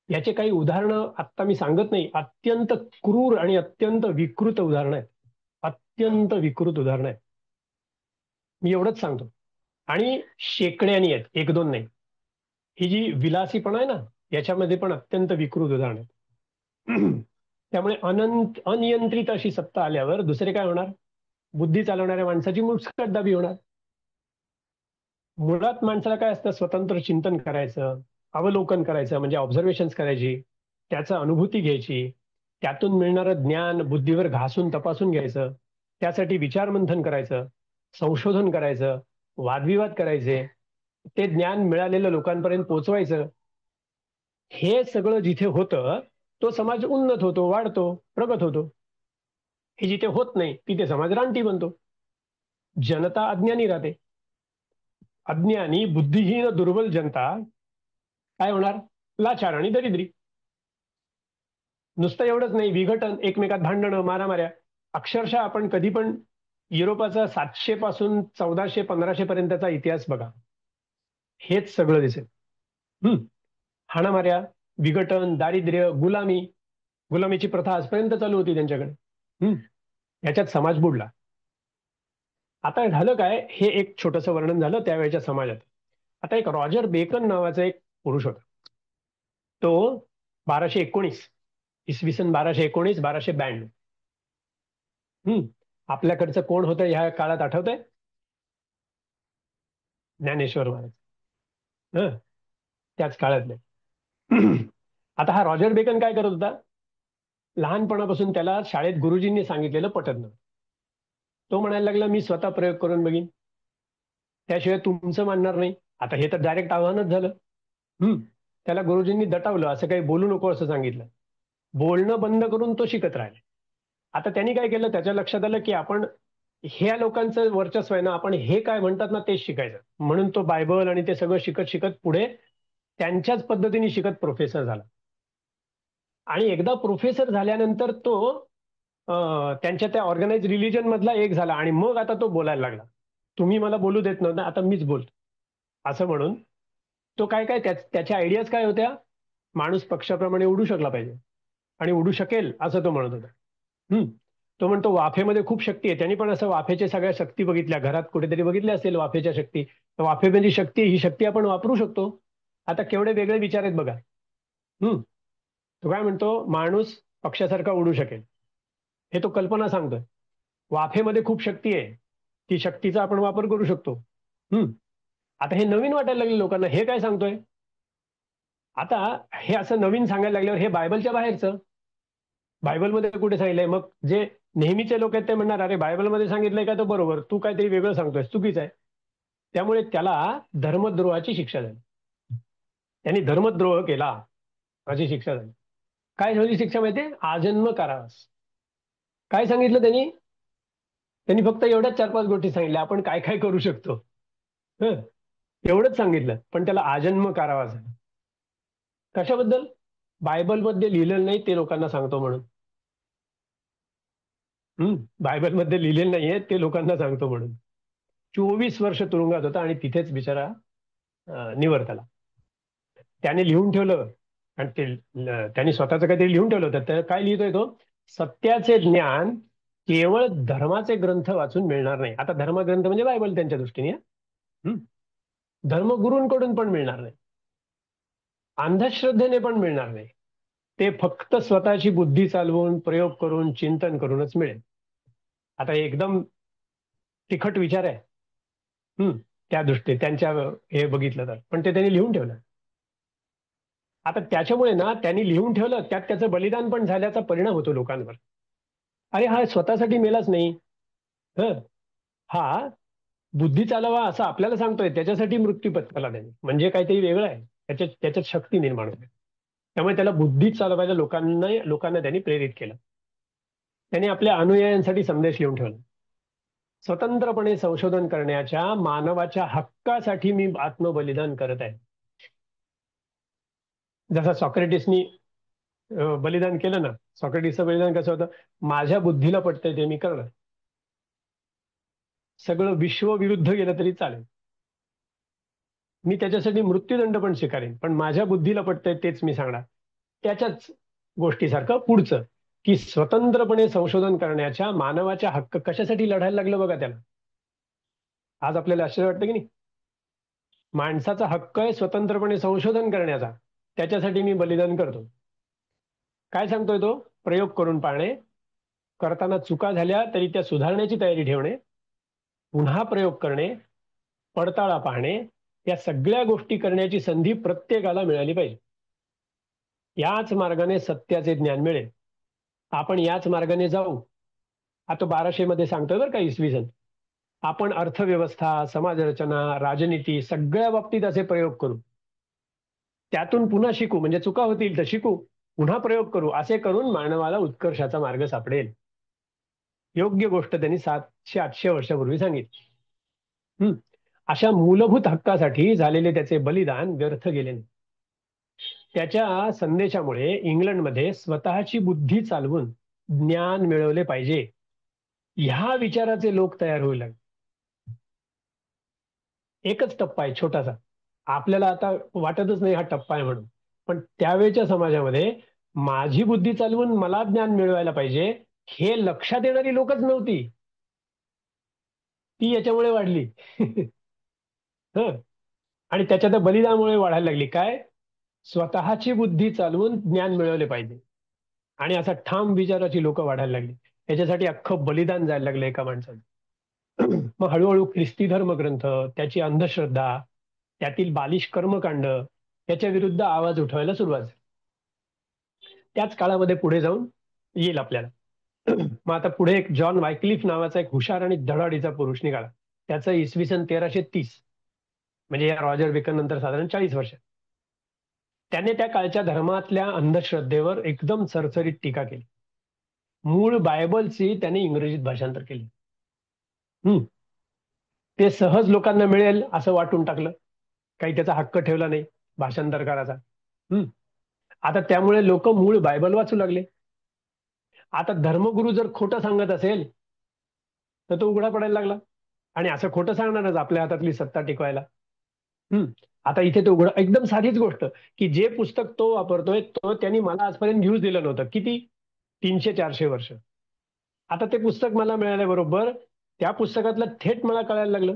याचे काही उदाहरणं आत्ता मी सांगत नाही, अत्यंत क्रूर आणि अत्यंत विकृत उदाहरणं आहेत. अत्यंत विकृत उदाहरणं आहेत. मी एवढंच सांगतो. आणि शेकड्यानी आहेत, एक दोन नाही. ही जी विलासीपणा आहे ना, याच्यामध्ये पण अत्यंत विकृत उदाहरण आहेत. त्यामुळे अनियंत्रित अशी सत्ता आल्यावर दुसरे काय होणार? बुद्धी चालवणाऱ्या माणसाची मुस्कटदाबी होणार. मुळात माणसाला काय असतं? स्वतंत्र चिंतन करायचं, अवलोकन करायचं, म्हणजे ऑब्झर्वेशन्स करायची, त्याचं अनुभूती घ्यायची, त्यातून मिळणारं ज्ञान बुद्धीवर घासून तपासून घ्यायचं, त्यासाठी विचारमंथन करायचं, संशोधन करायचं, वादविवाद करायचे, ते ज्ञान मिळालेलं लोकांपर्यंत पोहोचवायचं. हे सगळं जिथे होतं तो समाज उन्नत होतो, वाढतो, प्रगत होतो. हे जिथे होत नाही तिथे समाज रानटी बनतो, जनता अज्ञानी राहते. अज्ञानी बुद्धिहीन दुर्बल जनता काय होणार? लाचार आणि दरिद्री. नुसतं एवढंच नाही, विघटन, एकमेकात भांडणं, मारामाऱ्या. अक्षरशः आपण कधी पण युरोपाचा 700 पासून 1400 1500 पर्यंतचा इतिहास बघा, हेच सगळं दिसेल. हम्म. हाणामाऱ्या, विघटन, दारिद्र्य, गुलामी. गुलामीची प्रथा आजपर्यंत चालू होती त्यांच्याकडे. हम्म. याच्यात समाज बुडला. आता झालं काय, हे एक छोटंसं वर्णन झालं त्यावेळेच्या समाजात. आता एक रॉजर बेकन नावाचा एक पुरुष होता. तो 1219, इसवी सन 1219 1292. आपल्याकडचं कोण होतं ह्या काळात आठवतंय? ज्ञानेश्वर महाराज. हं. त्याच काळातले. आता हा रॉजर बेकन काय करत होता? लहानपणापासून त्याला शाळेत गुरुजींनी सांगितलेलं पटत नव्हतं. तो म्हणायला लागला, मी स्वतः प्रयोग करून बघीन, त्याशिवाय तुमचं मानणार नाही. आता हे तर डायरेक्ट आव्हानच झालं. त्याला गुरुजींनी दटावलं, असं काही बोलू नको असं सांगितलं. बोलणं बंद करून तो शिकत राहिला. आता त्यांनी काय केलं, त्याच्या लक्षात आलं की आपण ह्या लोकांचं वर्चस्व आहे ना, आपण हे काय म्हणतात ना तेच शिकायचं. म्हणून तो बायबल आणि ते सगळं शिकत शिकत पुढे त्यांच्याच पद्धतीने शिकत प्रोफेसर झाला. आणि एकदा प्रोफेसर झाल्यानंतर तो त्यांच्या त्या ऑर्गनाइज रिलीजन मधला एक झाला. आणि मग आता तो बोलायला लागला, तुम्ही मला बोलू देत नव्हता, आता मीच बोलतो असं म्हणून. तो काय काय त्याच्या आयडियाज काय होत्या? माणूस पक्षाप्रमाणे उडू शकला पाहिजे आणि उडू शकेल असं तो म्हणत होता. तो म्हणतो वाफेमध्ये खूप शक्ती आहे. त्यांनी पण असं वाफेच्या सगळ्या शक्ती बघितल्या, घरात कुठेतरी बघितल्या असेल वाफेच्या शक्ती. तर वाफेमध्ये शक्ती, ही शक्ती आपण वापरू शकतो. आता केवढे वेगळे विचार आहेत बघा. तो काय म्हणतो, माणूस पक्षासारखा उडू शकेल, हे तो कल्पना सांगतोय. वाफेमध्ये खूप शक्ती आहे, ती शक्तीचा आपण वापर करू शकतो. आता हे नवीन वाटायला लागले लोकांना, हे काय सांगतोय? आता हे असं नवीन सांगायला लागल्यावर हे बायबलच्या बाहेरचं. बायबलमध्ये कुठे सांगितलंय? मग जे नेहमीचे लोक आहेत ते म्हणणार, अरे बायबलमध्ये सांगितलंय का, तो बरोबर, तू काहीतरी वेगळं सांगतोय, चुकीचं आहे. त्यामुळे त्याला धर्मद्रोहाची शिक्षा झाली. त्यांनी धर्मद्रोह केला अशी शिक्षा झाली. काय झाली शिक्षा माहितीये? आजन्म कारावास. काय सांगितलं त्यांनी? त्यांनी फक्त एवढ्याच 4-5 गोष्टी सांगितल्या, आपण काय काय करू शकतो. हं. एवढंच सांगितलं, पण त्याला आजन्म कारावास झाला. कशाबद्दल? बायबलमध्ये लिहिलेलं नाही ते लोकांना सांगतो म्हणून. बायबलमध्ये लिहिलेलं नाहीये ते लोकांना सांगतो म्हणून. 24 वर्ष तुरुंगात होता आणि तिथेच बिचारा निवर्त आला. त्याने लिहून ठेवलं, आणि ते त्यांनी स्वतःचं काहीतरी लिहून ठेवलं होतं. तर काय लिहितोय तो? सत्याचे ज्ञान केवळ धर्माचे ग्रंथ वाचून मिळणार नाही. आता धर्मग्रंथ म्हणजे बायबल त्यांच्या दृष्टीने. धर्मगुरूंकडून पण मिळणार नाही, अंधश्रद्धेने पण मिळणार नाही. ते फक्त स्वतःची बुद्धी चालवून, प्रयोग करून, चिंतन करूनच मिळेल. आता हे एकदम तिखट विचार आहे. त्या दृष्टी त्यांच्या हे बघितलं तर, पण ते त्यांनी लिहून ठेवलं. आता त्याच्यामुळे ना त्यांनी लिहून ठेवलं, त्यात त्याचं बलिदान पण झाल्याचा परिणाम होतो लोकांवर. अरे हा स्वतःसाठी मेलाच नाही. हं हा बुद्धी चालवा असं आपल्याला सांगतोय, त्याच्यासाठी मृत्यू पत्करला त्यांनी, म्हणजे काहीतरी वेगळं आहे. त्याच्यात शक्ती निर्माण होते. त्यामुळे त्याला बुद्धी चालवायला लोकांना त्यांनी प्रेरित केलं. त्यांनी आपल्या अनुयायांसाठी संदेश लिहून ठेवला. स्वतंत्रपणे संशोधन करण्याच्या मानवाच्या हक्कासाठी मी आत्मबलिदान करत आहे. जसं सॉक्रेटिसनी बलिदान केलं ना. सॉक्रेटिसचं बलिदान कसं होतं? माझ्या बुद्धीला पटतंय ते मी करणार. सगळं विश्व विरुद्ध गेलं तरी चालेल, मी त्याच्यासाठी मृत्यूदंड पण स्वीकारेन, पण माझ्या बुद्धीला पटतंय तेच मी सांगणार. त्याच्याच गोष्टीसारखं पुढचं, की स्वतंत्रपणे संशोधन करण्याच्या मानवाच्या हक्क कशासाठी लढायला लागलं बघा त्याला. आज आपल्याला आश्चर्य वाटतं की नाही? माणसाचा हक्क आहे स्वतंत्रपणे संशोधन करण्याचा, त्याच्यासाठी मी बलिदान करतो. काय सांगतोय तो? प्रयोग करून पाहणे, करताना चुका झाल्या तरी त्या सुधारण्याची तयारी ठेवणे, पुन्हा प्रयोग करणे, पडताळा पाहणे, या सगळ्या गोष्टी करण्याची संधी प्रत्येकाला मिळाली पाहिजे. याच मार्गाने सत्याचे ज्ञान मिळेल. आपण याच मार्गाने जाऊ. आता 1200 मध्ये सांगतोय बरं का, इसवी सन. आपण अर्थव्यवस्था, समाजरचना, राजनीती सगळ्या बाबतीत असे प्रयोग करू. त्यातून पुन्हा शिकू, म्हणजे चुका होतील तर शिकू, पुन्हा प्रयोग करू. असे करून मानवाला उत्कर्षाचा मार्ग सापडेल. योग्य गोष्ट त्यांनी 700-800 वर्षापूर्वी सांगितली. अशा मूलभूत हक्कासाठी झालेले त्याचे बलिदान व्यर्थ गेले नाही. त्याच्या संदेशामुळे इंग्लंडमध्ये स्वतःची बुद्धी चालवून ज्ञान मिळवले पाहिजे, ह्या विचाराचे लोक तयार होऊ लागले. एकच टप्पा आहे छोटासा, आपल्याला आता वाटतच नाही हा टप्पा आहे म्हणून, पण त्यावेळेच्या समाजामध्ये माझी बुद्धी चालवून मला ज्ञान मिळवायला पाहिजे हे लक्षात येणारी लोकच नव्हती. ती याच्यामुळे वाढली. हं आणि त्याच्या त्या बलिदानामुळे वाढायला लागली. काय? स्वतःची बुद्धी चालवून ज्ञान मिळवले पाहिजे, आणि असा ठाम विचाराची लोक वाढायला लागली. याच्यासाठी अख्खं बलिदान जायला लागलं एका माणसाचं. मग हळूहळू ख्रिस्ती धर्मग्रंथ, त्याची अंधश्रद्धा, त्यातील बालिश कर्मकांड याच्या विरुद्ध आवाज उठवायला सुरुवात झाली. त्याच काळामध्ये पुढे जाऊन येईल आपल्याला. मग आता पुढे एक जॉन वायक्लिफ नावाचा एक हुशार आणि धडाडीचा पुरुष निघाला. त्याचं इसवी सन 1330, म्हणजे या रॉजर बेकन नंतर साधारण 40 वर्ष. त्याने त्या काळच्या धर्मातल्या अंधश्रद्धेवर एकदम सरसरीत टीका केली. मूळ बायबलची त्याने इंग्रजीत भाषांतर केले. ते सहज लोकांना मिळेल असं वाटून टाकलं, काही त्याचा हक्क ठेवला नाही भाषांतरकाराचा. आता त्यामुळे लोक मूळ बायबल वाचू लागले. आता धर्मगुरू जर खोटं सांगत असेल तर तो उघडा पडायला लागला, आणि असं खोटं सांगणारच आपल्या हातातली सत्ता टिकवायला. आता इथे तो उघडा, एकदम साधीच गोष्ट, की जे पुस्तक तो वापरतोय तो त्यांनी मला आजपर्यंत घेऊच दिलं नव्हतं. किती? 300-400 वर्ष. आता ते पुस्तक मला मिळाल्याबरोबर त्या पुस्तकातलं थेट मला कळायला लागलं.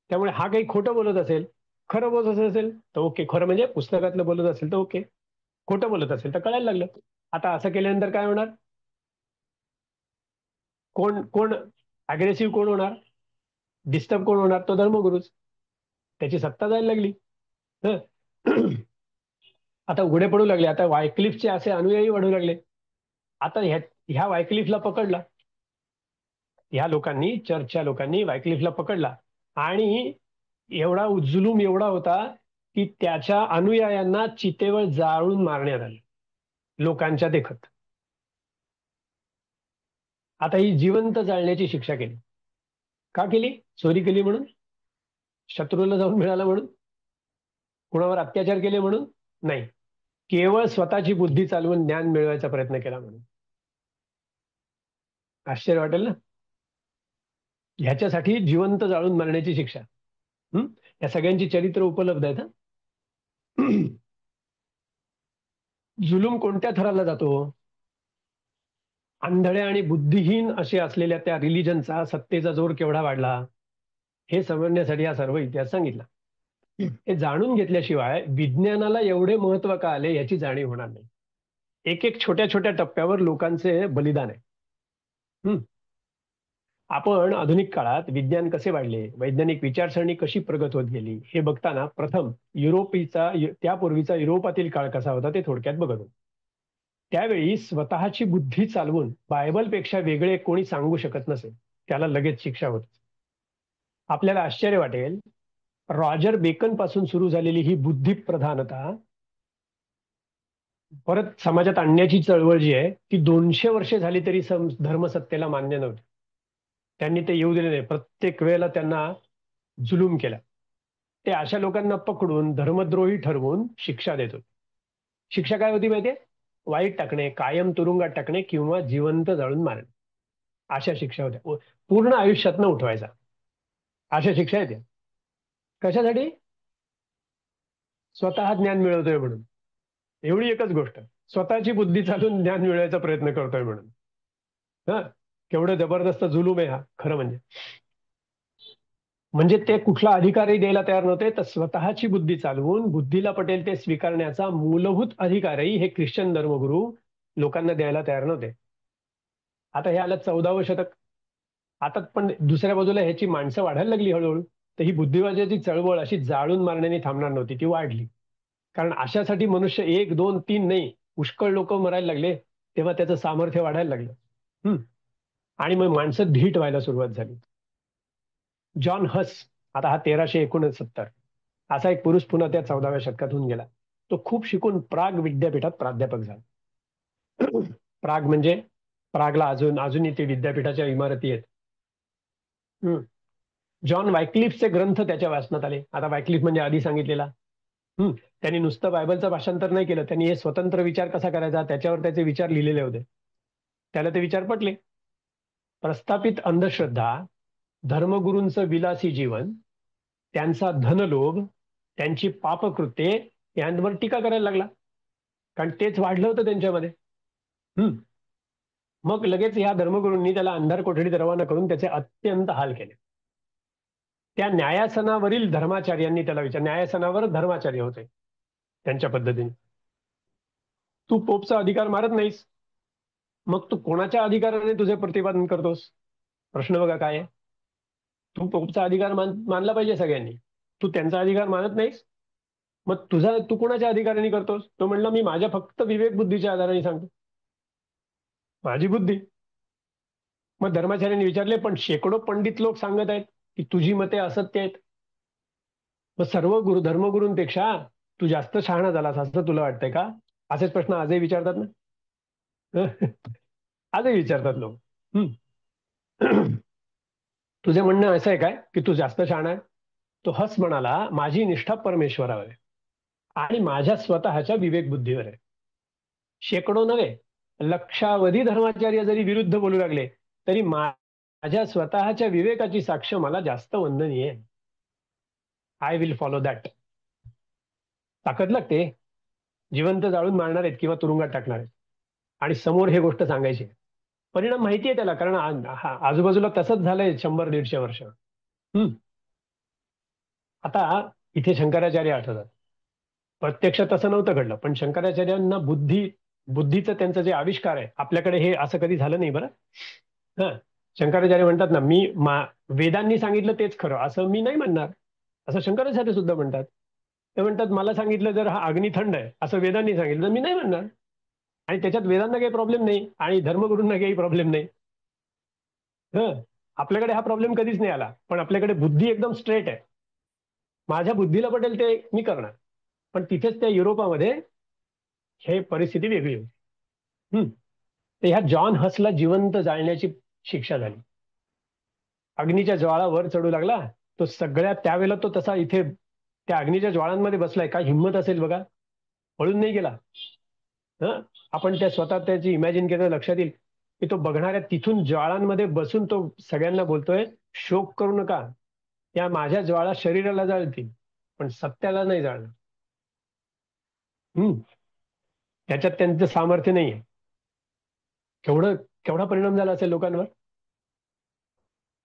त्यामुळे हा काही खोटं बोलत असेल, खरं बोलत असेल तर ओके, खरं म्हणजे पुस्तकातलं बोलत असेल तर ओके, खोटं बोलत असेल तर कळायला लागलं. आता असं केल्यानंतर काय होणार? कोण कोण अग्रेसिव्ह कोण होणार? डिस्टर्ब कोण होणार? तो धर्मगुरूच. त्याची सत्ता जायला लागली. आता उघडे पडू लागले. आता वायक्लिफचे असे अनुयायी वाढू लागले. आता ह्या वायक्लिफला पकडला, ह्या लोकांनी, चर्चच्या लोकांनी वायक्लिफला पकडला, आणि एवढा जुलूम एवढा होता की त्याच्या अनुयायांना चितेवर जाळून मारण्यात आले लोकांच्या देखत. आता ही जिवंत जाळण्याची शिक्षा केली. का केली? चोरी केली म्हणून? शत्रूला जाऊन मिळालं म्हणून? कुणावर अत्याचार केले म्हणून? नाही, केवळ स्वतःची बुद्धी चालवून ज्ञान मिळवायचा प्रयत्न केला म्हणून. आश्चर्य वाटेल ना? ह्याच्यासाठी जिवंत जाळून मारण्याची शिक्षा. या सगळ्यांची चरित्र उपलब्ध आहेत. जुलूम कोणत्या थराला जातो? आंधळ्या आणि बुद्धिहीन असे असलेल्या त्या रिलिजनचा सत्तेचा जोर केवढा वाढला हे समजण्यासाठी हा सर्व इतिहास सांगितला. हे जाणून घेतल्याशिवाय विज्ञानाला एवढे महत्व का आले याची जाणीव होणार नाही. एक एक छोट्या छोट्या टप्प्यावर लोकांचे बलिदान आहे. हम्म. आपण आधुनिक काळात विज्ञान कसे वाढले, वैज्ञानिक विचारसरणी कशी प्रगत होत गेली हे बघताना प्रथम त्यापूर्वीचा युरोपातील काळ कसा होता ते थोडक्यात बघत होतो. त्यावेळी स्वतःची बुद्धी चालवून बायबलपेक्षा वेगळे कोणी सांगू शकत नसे, त्याला लगेच शिक्षा होत. आपल्याला आश्चर्य वाटेल, रॉजर बेकन पासून सुरू झालेली ही बुद्धी प्रधानता परत समाजात आणण्याची चळवळ जी आहे ती 200 वर्षे झाली तरी धर्मसत्तेला मान्य नव्हती. त्यांनी ते येऊ दिले नाही. प्रत्येक वेळेला त्यांना जुलूम केला. ते अशा लोकांना पकडून धर्मद्रोही ठरवून शिक्षा देत होते. शिक्षा काय होती माहितीये? वाईट टाकणे, कायम तुरुंगात टाकणे किंवा जिवंत जाळून मारणे, अशा शिक्षा होत्या. पूर्ण आयुष्यातनं उठवायचा, अशा शिक्षा येत्या. कशासाठी? स्वतः ज्ञान मिळवतोय म्हणून. एवढी एकच गोष्ट, स्वतःची बुद्धी चालून ज्ञान मिळवायचा प्रयत्न करतोय म्हणून. हा, केवढं जबरदस्त जुलूम आहे हा, खरं म्हणजे. म्हणजे ते कुठला अधिकारही द्यायला तयार नव्हते, तर स्वतःची बुद्धी चालवून बुद्धीला पटेल ते स्वीकारण्याचा मूलभूत अधिकारही हे ख्रिश्चन धर्मगुरू लोकांना द्यायला तयार नव्हते. आता हे आलं 14वं शतक. आता पण दुसऱ्या बाजूला ह्याची माणसं वाढायला लागली हळूहळू. तर ही बुद्धिवाजाची चळवळ अशी जाळून मारण्याने थांबणार नव्हती, ती वाढली. कारण अशासाठी मनुष्य 1, 2, 3 नाही, पुष्कळ लोक मरायला लागले, तेव्हा त्याचं सामर्थ्य वाढायला लागलं. आणि मग माणसं धीट व्हायला सुरुवात झाली. जॉन हस, आता हा 1369, असा एक पुरुष पुन्हा त्या 14व्या शतकात होऊन गेला. तो खूप शिकून प्राग विद्यापीठात प्राध्यापक झाला. प्राग म्हणजे प्रागला अजूनही ते विद्यापीठाच्या इमारती आहेत. जॉन वायक्लिफचे ग्रंथ त्याच्या वाचनात आले. आता वायक्लिफ म्हणजे आधी सांगितलेला. त्यांनी नुसतं बायबलचं भाषांतर नाही केलं, त्यांनी हे स्वतंत्र विचार कसा करायचा त्याच्यावर त्याचे विचार लिहिलेले होते. त्याला ते विचार पटले. प्रस्थापित अंधश्रद्धा, धर्मगुरूंचं विलासी जीवन, त्यांचा धनलोभ, त्यांची पापकृत्ये यांवर टीका करायला लागला. कारण तेच वाढलं होतं त्यांच्यामध्ये. मग लगेच या धर्मगुरूंनी त्याला अंधार कोठडीत रवाना करून त्याचे अत्यंत हाल केले. त्या न्यायासनावरील धर्माचार्यांनी त्याला न्यायासनावर धर्माचार्य होते त्यांच्या पद्धतीने. तू पोपचा अधिकार मारत नाहीस, मग तू कोणाच्या अधिकाराने तुझे प्रतिपादन करतोस? प्रश्न बघा काय आहे. तू पोपचा अधिकार मानला पाहिजे सगळ्यांनी, तू त्यांचा अधिकार मानत नाहीस, मग तू कोणाच्या अधिकाराने करतोस? तो म्हणला, मी माझ्या फक्त विवेक बुद्धीच्या आधाराने सांगतो, माझी बुद्धी. मग धर्माचार्यांनी विचारले, पण शेकडो पंडित लोक सांगत आहेत की तुझी मते असत्य आहेत, मग सर्व धर्मगुरूंपेक्षा तू जास्त शहाणा झालास असं तुला वाटतंय का? असेच प्रश्न आजही विचारतात ना. आजही विचारतात लोक. तुझे म्हणणं असं आहे काय की तू जास्त शहाणा आहे? तो हस म्हणाला, माझी निष्ठा परमेश्वरावर आहे आणि माझ्या स्वतःच्या विवेक बुद्धीवर आहे. शेकडो नव्हे, लक्षावधी धर्माचार्य जरी विरुद्ध बोलू लागले तरी माझ्या स्वतःच्या विवेकाची साक्ष मला जास्त वंदनीय आहे. I will follow that. ताकद लागते. जिवंत जाळून मारणार आहेत किंवा तुरुंगात टाकणार आहेत आणि समोर हे गोष्ट सांगायची. परिणाम माहिती आहे त्याला, कारण आजूबाजूला तसंच झालंय 100-150 वर्ष. आता इथे शंकराचार्य आठवतात. प्रत्यक्ष तसं नव्हतं घडलं, पण शंकराचार्यांना बुद्धीचं त्यांचं जे आविष्कार आहे, आपल्याकडे हे असं कधी झालं नाही बरं. शंकराचार्य म्हणतात ना, वेदांनी सांगितलं तेच खरं असं मी नाही म्हणणार, असं शंकराचार्य सुद्धा म्हणतात. ते म्हणतात, मला सांगितलं जर हा अग्नी थंड आहे असं वेदांनी सांगितलं तर मी नाही म्हणणार, आणि त्याच्यात वेदांना काही प्रॉब्लेम नाही आणि धर्मगुरूंना काही प्रॉब्लेम नाही. आपल्याकडे हा प्रॉब्लेम कधीच नाही आला, पण आपल्याकडे बुद्धी एकदम स्ट्रेट आहे. माझ्या बुद्धीला पटेल ते मी करणार. पण तिथेच त्या युरोपामध्ये हे परिस्थिती वेगळी होती. तर ह्या जॉन हसला जिवंत जाळण्याची शिक्षा झाली. अग्नीच्या ज्वाळा वर चढू लागला तो, सगळ्या त्यावेळेला तो तसा इथे त्या अग्नीच्या ज्वाळांमध्ये बसलाय. काय हिंमत असेल बघा, पळून नाही गेला. आपण स्वतः त्याची इमॅजिन केलं, लक्षात येईल की तो बघणाऱ्या तिथून ज्वाळांमध्ये बसून तो सगळ्यांना बोलतोय, शोक करू नका, त्या माझ्या ज्वाळा शरीराला जाळतील पण सत्याला नाही जाळणार. त्याच्यात त्यांचं सामर्थ्य नाहीये. केवढा परिणाम झाला असेल लोकांवर.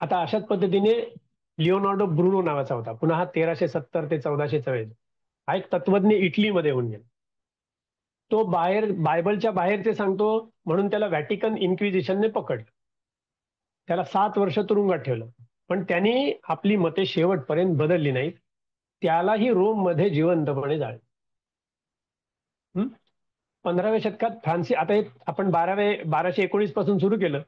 आता अशाच पद्धतीने लिओनार्डो ब्रुनो नावाचा होता, पुन्हा हा 1370 ते 1444, हा एक तत्वज्ञ इटलीमध्ये होऊन गेला. तो बाहेर बायबलच्या बाहेर ते सांगतो म्हणून त्याला व्हॅटिकन इन्क्विजिशनने पकडलं, त्याला 7 वर्ष तुरुंगात ठेवलं. पण त्यांनी आपली मते शेवटपर्यंत बदलली नाहीत, त्यालाही रोम मध्ये जिवंतपणे जाळलं. 15व्या शतकात आता आपण 1219 पासून सुरू केलं.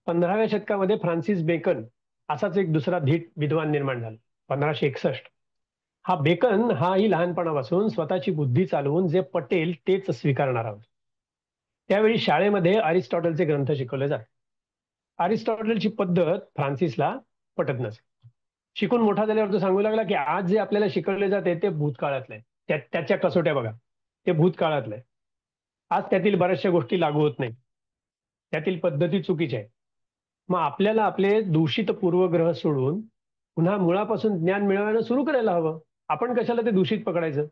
15व्या शतकामध्ये फ्रान्सिस बेकन असाच एक दुसरा धीट विद्वान निर्माण झाला, 1561. हा बेकन हाही लहानपणापासून स्वतःची बुद्धी चालवून जे पटेल तेच स्वीकारणार आहोत. त्यावेळी शाळेमध्ये अरिस्टॉटलचे ग्रंथ शिकवले जात. अरिस्टॉटलची पद्धत फ्रान्सिसला पटत नसे. शिकून मोठा झाल्यावर तो सांगू लागला की आज जे आपल्याला शिकवले जाते ते भूतकाळातलं आहे. त्याच्या कसोट्या बघा, ते भूतकाळातलं आहे. आज त्यातील बऱ्याचशा गोष्टी लागू होत नाही, त्यातील पद्धती चुकीच्या आहेत. मग आपल्याला आपले दूषित पूर्वग्रह सोडून पुन्हा मुळापासून ज्ञान मिळवणं सुरू करायला हवं. आपण कशाला ते दूषित पकडायचं.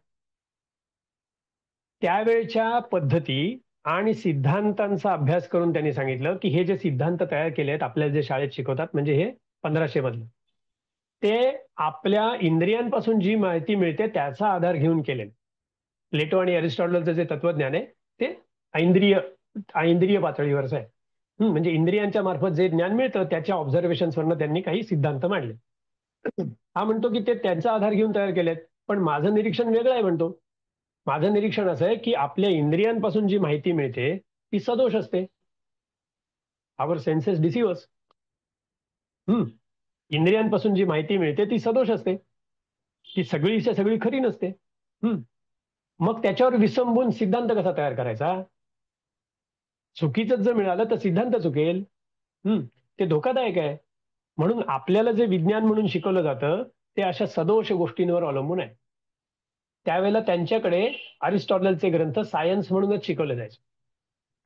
त्यावेळच्या पद्धती आणि सिद्धांतांचा अभ्यास करून त्यांनी सांगितलं की हे जे सिद्धांत तयार केले आहेत आपल्याला जे शाळेत शिकवतात, म्हणजे हे 1500 मधलं, ते आपल्या इंद्रियांपासून जी माहिती मिळते त्याचा आधार घेऊन केले. प्लेटो आणि अरिस्टॉटलचं जे तत्वज्ञान आहे ते ऐंद्रिय ऐंद्रिय पातळीवरच आहे. म्हणजे इंद्रियांच्या मार्फत जे ज्ञान मिळतं त्याच्या ऑब्झर्वेशन्सवरनं त्यांनी काही सिद्धांत मांडले. हा म्हणतो की ते त्यांचा आधार घेऊन तयार केलेत, पण माझं निरीक्षण वेगळं आहे म्हणतो. माझं निरीक्षण असं आहे की आपल्या इंद्रियांपासून जी माहिती मिळते ती सदोष असते. आवर सेन्सेस डिसिव्ह. इंद्रियांपासून जी माहिती मिळते ती सदोष असते, ती सगळीच्या सगळी खरी नसते. मग त्याच्यावर विसंबून सिद्धांत कसा तयार करायचा. चुकीचं जर मिळालं तर सिद्धांत चुकेल. ते धोकादायक आहे. म्हणून आपल्याला जे विज्ञान म्हणून शिकवलं जातं ते अशा सदोष गोष्टींवर अवलंबून आहे. त्यावेळेला त्यांच्याकडे अरिस्टॉटलचे ग्रंथ सायन्स म्हणूनच शिकवले जायचे.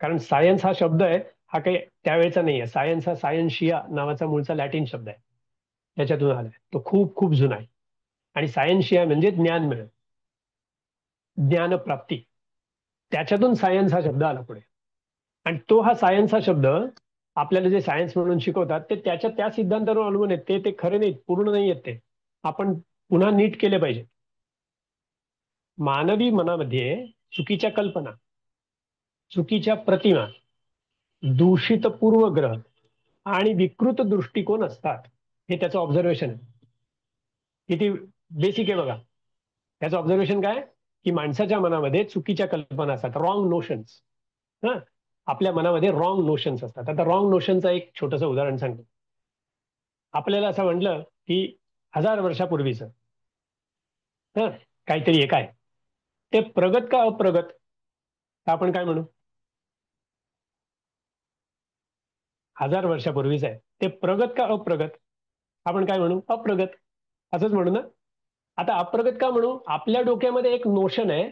कारण सायन्स हा शब्द आहे हा काही त्यावेळेचा नाही आहे. सायन्स हा सायन्शिया नावाचा मूळचा लॅटिन शब्द आहे, त्याच्यातून आलाय. तो खूप खूप जुना आहे. आणि सायन्शिया म्हणजे ज्ञान मिळणं, ज्ञानप्राप्ती. त्याच्यातून सायन्स हा शब्द आला पुढे. आणि तो हा सायन्स हा शब्द आपल्याला जे सायन्स म्हणून शिकवतात ते त्या सिद्धांतावर अवलंबून आहेत. ते खरे नाहीत, पूर्ण नाही आहेत. ते आपण पुन्हा नीट केले पाहिजे. मानवी मनामध्ये चुकीच्या कल्पना, चुकीच्या प्रतिमा, दूषित पूर्वग्रह आणि विकृत दृष्टिकोन असतात. हे त्याचं ऑब्झर्वेशन आहे. किती बेसिक आहे बघा. त्याचं ऑब्झर्वेशन काय की माणसाच्या मनामध्ये चुकीच्या कल्पना असतात, रॉंग नोशन्स. आपल्या मनामध्ये रॉंग नोशन्स असतात. आता रॉंग नोशनचं एक छोटंसं उदाहरण सांगतो. आपल्याला असं म्हटलं की 1000 वर्षापूर्वीचं काहीतरी एक आहे, ते प्रगत का अप्रगत, तर आपण काय म्हणू. 1000 वर्षापूर्वीच आहे ते प्रगत का अप्रगत, आपण काय म्हणू, अप्रगत. असंच म्हणू ना. आता अप्रगत का म्हणू, आपल्या डोक्यामध्ये एक नोशन आहे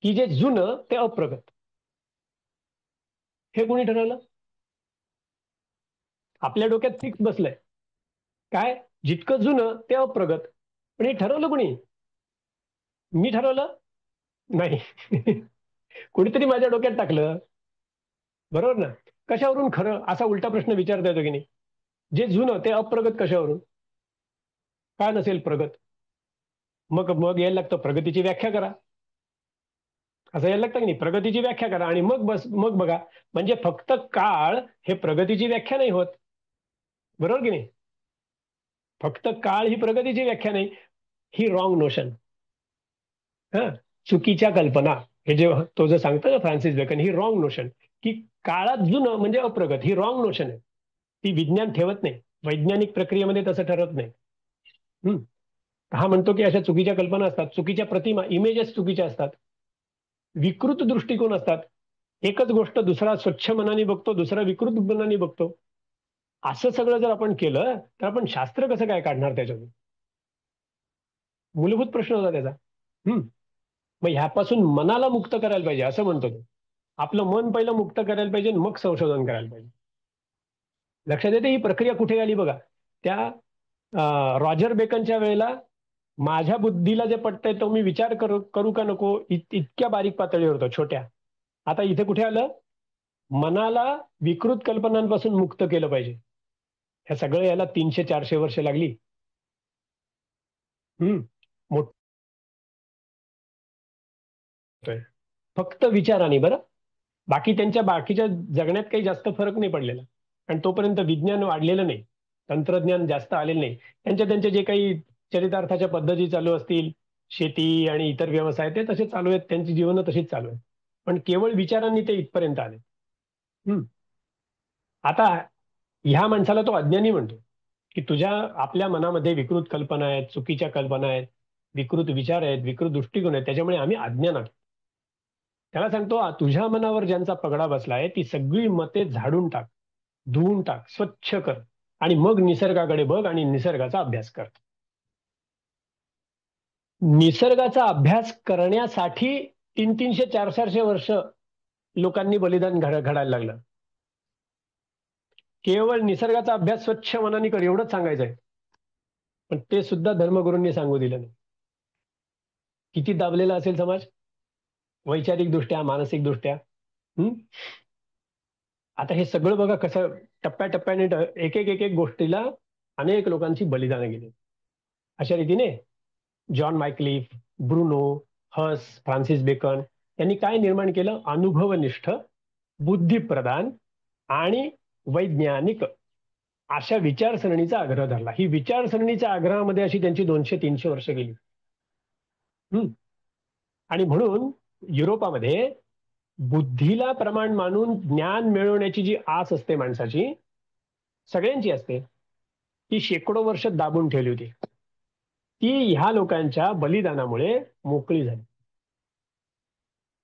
की जे जुनं ते अप्रगत. हे कोणी ठरवलं. आपल्या डोक्यात फिक्स बसलंय काय, जितकं जुनं ते अप्रगत. पण हे ठरवलं कोणी. मी ठरवलं नाही. कुणीतरी माझ्या डोक्यात टाकलं, बरोबर ना. कशावरून खरं असा उलटा प्रश्न विचारता येतो की नाही. जे जुनं ते अप्रगत कशावरून, का नसेल प्रगत. मग मग यायला लागतं प्रगतीची व्याख्या करा. असं यायला लागतं की नाही, प्रगतीची व्याख्या करा आणि मग बघा. म्हणजे फक्त काळ हे प्रगतीची व्याख्या नाही होत, बरोबर की नाही. फक्त काळ ही प्रगतीची व्याख्या नाही, ही रॉंग नोशन. चुकीच्या कल्पना. हे जे तो जो सांगतो ना फ्रान्सिस बेकन, ही रॉंग नोशन की काळात जुनं म्हणजे अप्रगत, ही रॉंग नोशन आहे. ती विज्ञान ठेवत नाही, वैज्ञानिक प्रक्रियेमध्ये तसं ठरत नाही. हा म्हणतो की अशा चुकीच्या कल्पना असतात, चुकीच्या प्रतिमा, इमेजेस चुकीच्या असतात, विकृत दृष्टिकोन असतात. एकच गोष्ट दुसरा स्वच्छ मनाने बघतो, दुसरा विकृत मनाने बघतो. असं सगळं जर आपण केलं तर आपण शास्त्र कसं काय काढणार त्याच्यातून. मूलभूत प्रश्न होता त्याचा. मग ह्यापासून मनाला मुक्त करायला पाहिजे असं म्हणतो तो. आपलं मन पहिलं मुक्त करायला पाहिजे, मग संशोधन करायला पाहिजे. लक्षात येते ही प्रक्रिया कुठे आली बघा. त्या रॉजर बेकनच्या वेळेला माझ्या बुद्धीला जे पटतंय तो मी विचार करू का नको इतक्या बारीक पातळीवर होतो, छोट्या. आता इथे कुठे आलं, मनाला विकृत कल्पनांपासून मुक्त केलं पाहिजे. हे सगळं याला 300-400 वर्ष लागली. मोठं फक्त विचाराने. बरं, बाकी त्यांच्या बाकीच्या जगण्यात काही जास्त फरक नाही पडलेला. आणि तोपर्यंत विज्ञान वाढलेलं नाही, तंत्रज्ञान जास्त आलेलं नाही. त्यांच्या त्यांचे जे काही चरितार्थाच्या पद्धती चालू असतील, शेती आणि इतर व्यवसाय, ते तसे चालू आहेत, त्यांची जीवनं तशीच चालू आहेत. पण केवळ विचारांनी ते इथपर्यंत आले. हम्म. आता ह्या माणसाला तो अज्ञानी म्हणतो, की तुझ्या आपल्या मनामध्ये विकृत कल्पना आहेत, चुकीच्या कल्पना आहेत, विकृत विचार आहेत, विकृत दृष्टिकोन आहेत, त्याच्यामुळे आम्ही अज्ञान आहोत. त्याला सांगतो, तुझ्या मनावर ज्यांचा पगडा बसलाय ती सगळी मते झाडून टाक, धुवून टाक, स्वच्छ कर, आणि मग निसर्गाकडे बघ आणि निसर्गाचा अभ्यास कर. निसर्गाचा अभ्यास करण्यासाठी 300-300, 400-400 वर्ष लोकांनी बलिदान घडायला लागलं. केवळ निसर्गाचा अभ्यास स्वच्छ मनाने कर एवढंच सांगायचंय. पण ते सुद्धा धर्मगुरूंनी सांगू दिलं नाही. किती दाबलेला असेल समाज, वैचारिक दृष्ट्या, मानसिक दृष्ट्या. आता हे सगळं बघा कसं टप्प्याटप्प्याने एक एक एक एक गोष्टीला अनेक लोकांची बलिदानं गेली. अशा रीतीने जॉन मायक्लिफ, ब्रुनो, हस, फ्रान्सिस बेकन यांनी काय निर्माण केलं? अनुभवनिष्ठ, बुद्धिप्रधान आणि वैज्ञानिक अशा विचारसरणीचा आग्रह धरला. ही विचारसरणीच्या आग्रहामध्ये अशी त्यांची 200-300 वर्ष गेली. आणि म्हणून युरोपामध्ये बुद्धीला प्रमाण मानून ज्ञान मिळवण्याची जी आस असते माणसाची, सगळ्यांची असते, ती शेकडो वर्ष दाबून ठेवली होती. ती ह्या लोकांच्या बलिदानामुळे मोकळी झाली.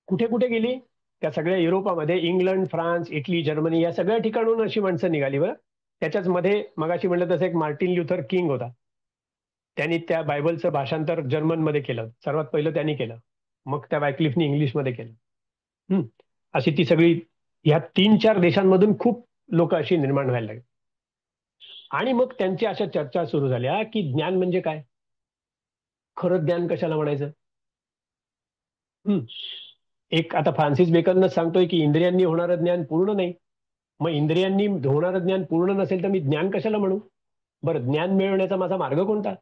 कुठे कुठे गेली? त्या सगळ्या युरोपामध्ये, इंग्लंड, फ्रान्स, इटली, जर्मनी या सगळ्या ठिकाणून अशी माणसं निघाली. बरं, त्याच्याच मध्ये मगाशी म्हटलं तसं एक मार्टिन ल्युथर किंग होता. त्यांनी त्या बायबलचं भाषांतर जर्मनमध्ये केलं, सर्वात पहिलं त्यांनी केलं. मग त्या वायक्लिफनी इंग्लिशमध्ये केलं. अशी ती सगळी ह्या 3-4 देशांमधून खूप लोक अशी निर्माण व्हायला लागली. आणि मग त्यांच्या अशा चर्चा सुरू झाल्या की ज्ञान म्हणजे काय, खरं ज्ञान कशाला म्हणायचं. एक आता फ्रान्सिस बेकनच सांगतोय की इंद्रियांनी होणारं ज्ञान पूर्ण नाही. मग इंद्रियांनी होणारं ज्ञान पूर्ण नसेल तर मी ज्ञान कशाला म्हणू? बरं, ज्ञान मिळवण्याचा माझा मार्ग कोणता?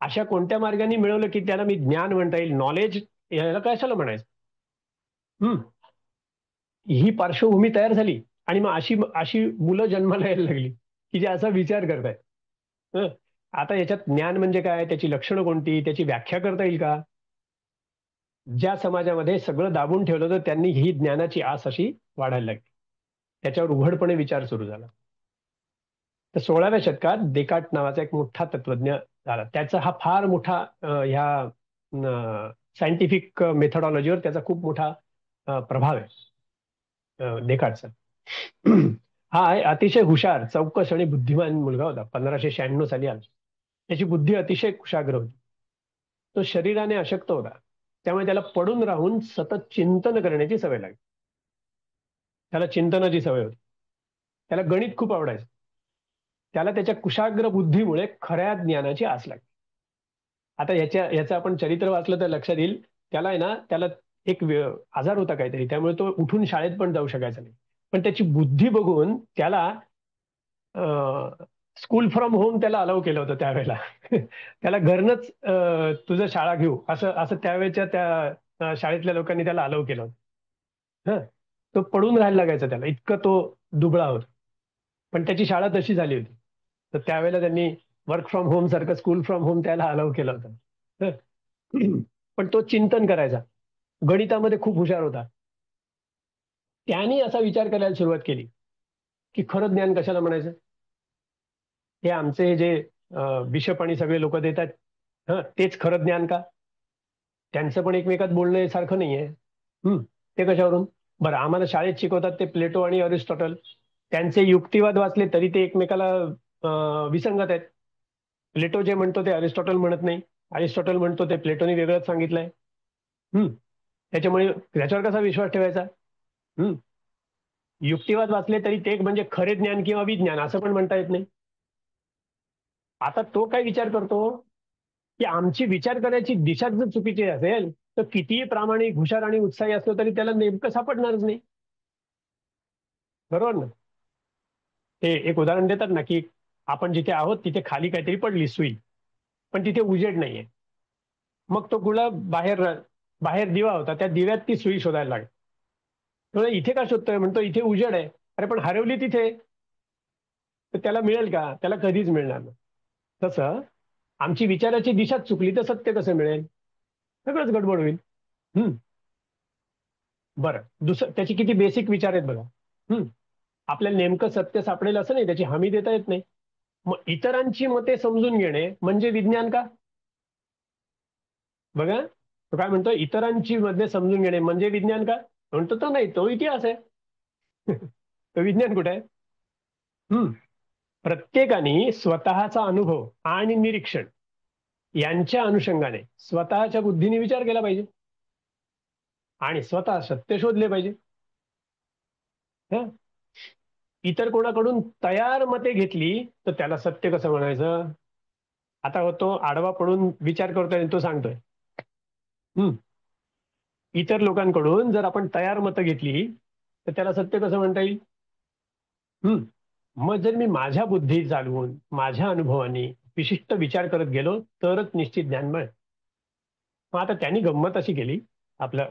अशा कोणत्या मार्गाने मिळवलं की त्याला मी ज्ञान म्हणता येईल, नॉलेज याला कशाला म्हणायचं? ही पार्श्वभूमी तयार झाली आणि मग अशी अशी मुलं जन्माला यायला लागली की जे असा विचार करतायत. आता याच्यात ज्ञान म्हणजे काय, त्याची लक्षणं कोणती, त्याची व्याख्या करता येईल का? ज्या समाजामध्ये सगळं दाबून ठेवलं होतं त्यांनी ही ज्ञानाची आस अशी वाढायला लागली. त्याच्यावर उघडपणे विचार सुरू झाला. तर 16व्या शतकात देकार्ट नावाचा एक मोठा तत्वज्ञ झाला. त्याचा हा फार मोठा ह्या सायंटिफिक मेथडॉलॉजीवर त्याचा खूप मोठा प्रभाव आहे देकार्टचा. हा अतिशय हुशार, चौकस आणि बुद्धिमान मुलगा होता. 1596 साली आला. त्याची बुद्धी अतिशय कुशाग्र होती. तो शरीराने अशक्त होता, त्यामुळे त्याला पडून राहून सतत चिंतन करण्याची सवय लागली. त्याला चिंतनाची सवय होती. त्याला गणित खूप आवडायचं. त्याला त्याच्या कुशाग्र बुद्धीमुळे खऱ्या ज्ञानाची आस लागली. आता याचं आपण चरित्र वाचलं तर लक्षात येईल. त्याला आहे ना, त्याला एक आजार होता काहीतरी, त्यामुळे तो उठून शाळेत पण जाऊ शकायचा नाही. पण त्याची बुद्धी बघून त्याला स्कूल फ्रॉम होम त्याला अलाउ केलं होतं त्यावेळेला. त्याला घरनच तुझं शाळा घेऊ असं असं त्यावेळेच्या त्या शाळेतल्या लोकांनी त्याला अलाउ केलं होतं. तो पडून राहायला लागायचा त्याला, इतकं तो दुबळा होता. पण त्याची शाळा तशी झाली होती. तर त्यावेळेला त्यांनी वर्क फ्रॉम होम सारखं स्कूल फ्रॉम होम त्याला अलाउ केलं होतं. पण तो चिंतन करायचा, गणितामध्ये खूप हुशार होता. त्याने असा विचार करायला सुरुवात केली की खरं ज्ञान कशाला म्हणायचं. हे आमचे जे बिशप आणि सगळे लोक देतात, तेच खरं ज्ञान का? त्यांचं पण एकमेकात बोलणं सारखं नाहीये. ते कशावरून? बरं, आम्हाला शाळेत शिकवतात ते प्लेटो आणि अरिस्टॉटल, त्यांचे युक्तिवाद वाचले तरी ते एकमेकाला विसंगत आहेत. प्लेटो जे म्हणतो ते अरिस्टॉटल म्हणत नाही, अरिस्टॉटल म्हणतो ते प्लेटोने वेगळंच सांगितलंय. त्याच्यामुळे त्याच्यावर कसा विश्वास ठेवायचा? युक्तिवाद वाचले तरी ते म्हणजे खरे ज्ञान किंवा विज्ञान असं पण म्हणता येत नाही. आता तो काय विचार करतो की आमची विचार करायची दिशा जर चुकीची असेल तर कितीही प्रामाणिक, हुशार आणि उत्साही असलो तरी त्याला नेमकं सापडणारच नाही. बरोबर ना? ते एक उदाहरण देतात ना की आपण जिथे आहोत तिथे खाली काहीतरी पडली सुई, पण तिथे उजेड नाहीये. मग तो गुळा बाहेर बाहेर दिवा होता, त्या दिव्यात ती सुई शोधायला लागली. तो इथे का शोधतोय? म्हणतो इथे उजेड आहे. अरे पण हरवली तिथे, तर त्याला मिळेल का? त्याला कधीच मिळणार नाही. तसं आमची विचाराची दिशाच चुकली तर सत्य कसं मिळेल? सगळंच गडबड होईल. हम्म. बरं, दुसरं त्याचे किती बेसिक विचार आहेत बघा. हम्म. आपल्याला नेमकं सत्य सापडेल असं नाही, त्याची हमी देता येत नाही. मग इतरांची मते समजून घेणे म्हणजे विज्ञान का? बघा, तो काय म्हणतो, इतरांची मते समजून घेणे म्हणजे विज्ञान का? म्हणतो तो नाही, तो इतिहास आहे. तो विज्ञान कुठे आहे? हम्म. प्रत्येकाने स्वतःचा अनुभव आणि निरीक्षण यांच्या अनुषंगाने स्वतःच्या बुद्धीने विचार केला पाहिजे आणि स्वतः सत्य शोधले पाहिजे. हं? इतर कोणाकडून तयार मते घेतली तर त्याला सत्य कसं म्हणायचं? आता तो आडवा पडून विचार करतोय आणि तो सांगतोय. हम्म. इतर लोकांकडून जर आपण तयार मतं घेतली तर त्याला सत्य कसं म्हणता येईल? हम्म. मग जर मी माझ्या बुद्धी चालवून माझ्या अनुभवाने विशिष्ट विचार करत गेलो तरच निश्चित ज्ञान मिळेल. मग आता त्यांनी गंमत अशी केली, आपलं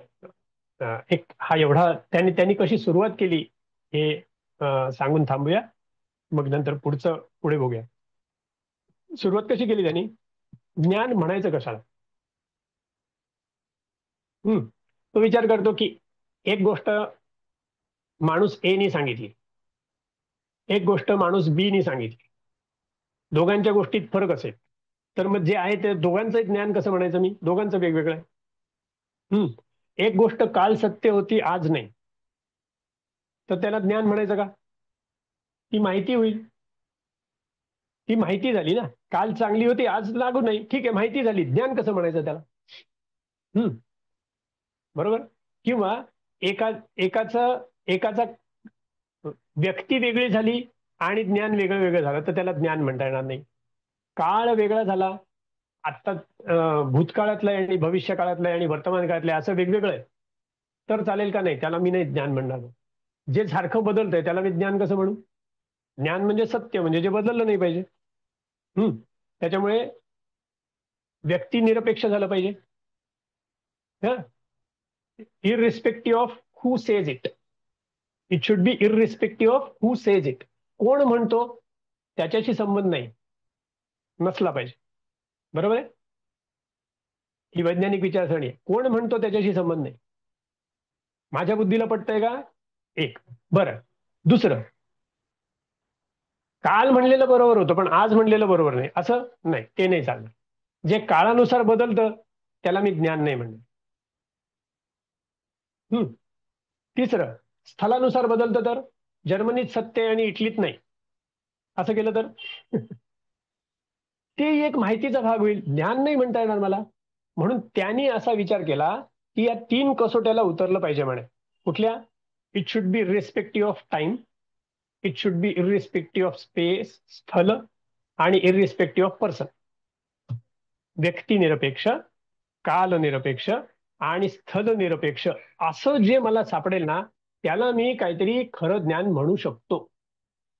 एक हा एवढा त्यांनी त्यांनी कशी सुरुवात केली हे सांगून थांबूया, मग नंतर पुढे बघूया. सुरुवात कशी केली त्यांनी? ज्ञान म्हणायचं कशाला? तो विचार करतो की एक गोष्ट माणूस ए नी सांगितली, एक गोष्ट माणूस बी नी सांगितली, दोघांच्या गोष्टीत फरक असेल तर मग जे आहे ते दोघांचं ज्ञान कसं म्हणायचं? मी दोघांचं वेगवेगळं आहे. एक गोष्ट काल सत्य होती आज नाही, तर त्याला ज्ञान म्हणायचं का? ती माहिती होईल. ती माहिती झाली ना, काल चांगली होती आज लागू नाही, ठीक आहे, माहिती झाली, ज्ञान कसं म्हणायचं त्याला? हम्म. बरोबर. किंवा एका एकाचा एकाचा व्यक्ती वेगळी झाली आणि ज्ञान वेगळं वेगळं झालं तर त्याला ज्ञान म्हणता येणार नाही. काळ वेगळा झाला, आत्ता भूतकाळातलं आहे आणि भविष्य काळातलं आहे आणि वर्तमान काळातलं आहे असं वेगवेगळं आहे, तर चालेल का? नाही, त्याला मी नाही ज्ञान म्हणणार. जे सारखं बदलतंय त्याला मी ज्ञान कसं म्हणू? ज्ञान म्हणजे सत्य, म्हणजे जे बदललं नाही पाहिजे. त्याच्यामुळे व्यक्ती निरपेक्ष झालं पाहिजे. Irrespective of who says it. It should be irrespective of who says it. कोण म्हणतो त्याच्याशी संबंध नाही, नसला पाहिजे. बरोबर आहे? ही वैज्ञानिक विचारसरणी आहे. कोण म्हणतो त्याच्याशी संबंध नाही. माझ्या बुद्धीला पटतंय का? एक. बरं, दुसरं, काल म्हणलेलं बरोबर होतं पण आज म्हणलेलं बरोबर नाही, असं नाही, ते नाही चालणार. जे काळानुसार बदलतं त्याला मी ज्ञान नाही म्हणणार. तिसरं, स्थलानुसार बदलतं तर जर्मनीत सत्य आहे आणि इटलीत नाही, असं केलं तर ते एक माहितीचा भाग होईल, ज्ञान नाही म्हणता येणार मला. म्हणून त्यांनी असा विचार केला की या 3 कसोट्याला उतरलं पाहिजे म्हणे. कुठल्या? It should B irrespective of time, it should B irrespective of space, स्थल, आणि इरिस्पेक्टिव्ह ऑफ पर्सन. व्यक्तिनिरपेक्ष, कालनिरपेक्ष आणि स्थलनिरपेक्ष असं जे मला सापडेल ना त्याला मी काहीतरी खरं ज्ञान म्हणू शकतो.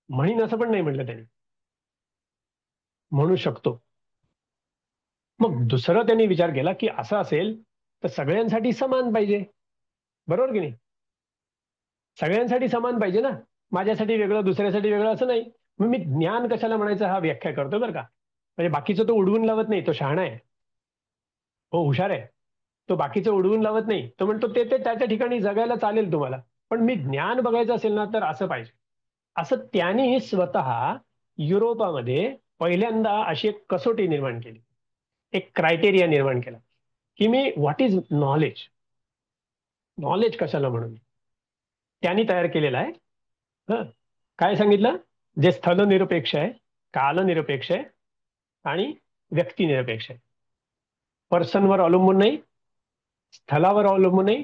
म्हणीन असं पण नाही म्हटलं त्यांनी, म्हणू शकतो. मग दुसरं त्यांनी विचार केला की असं असेल तर सगळ्यांसाठी समान पाहिजे. बरोबर की नाही? सगळ्यांसाठी समान पाहिजे ना, माझ्यासाठी वेगळं दुसऱ्यासाठी वेगळं असं नाही. मग मी ज्ञान कशाला म्हणायचं हा व्याख्या करतो बरं का. म्हणजे बाकीचं तो उडवून लावत नाही, तो शहाणा आहे, हो हुशार आहे. तो बाकीचं उडवून लावत नाही, तो म्हणतो ते ते त्याच्या ठिकाणी जगायला चालेल तुम्हाला, पण मी ज्ञान बघायचं असेल ना तर असं पाहिजे. असं त्यांनी स्वतः युरोपामध्ये पहिल्यांदा अशी एक कसोटी निर्माण केली, एक क्रायटेरिया निर्माण केला की me what is knowledge, knowledge कशाला म्हणून त्यांनी तयार केलेला आहे. हं. काय सांगितलं? जे स्थलनिरपेक्ष आहे, कालनिरपेक्ष आहे आणि व्यक्तिनिरपेक्ष आहे. पर्सनवर अवलंबून नाही, स्थलावर अवलंबून नाही,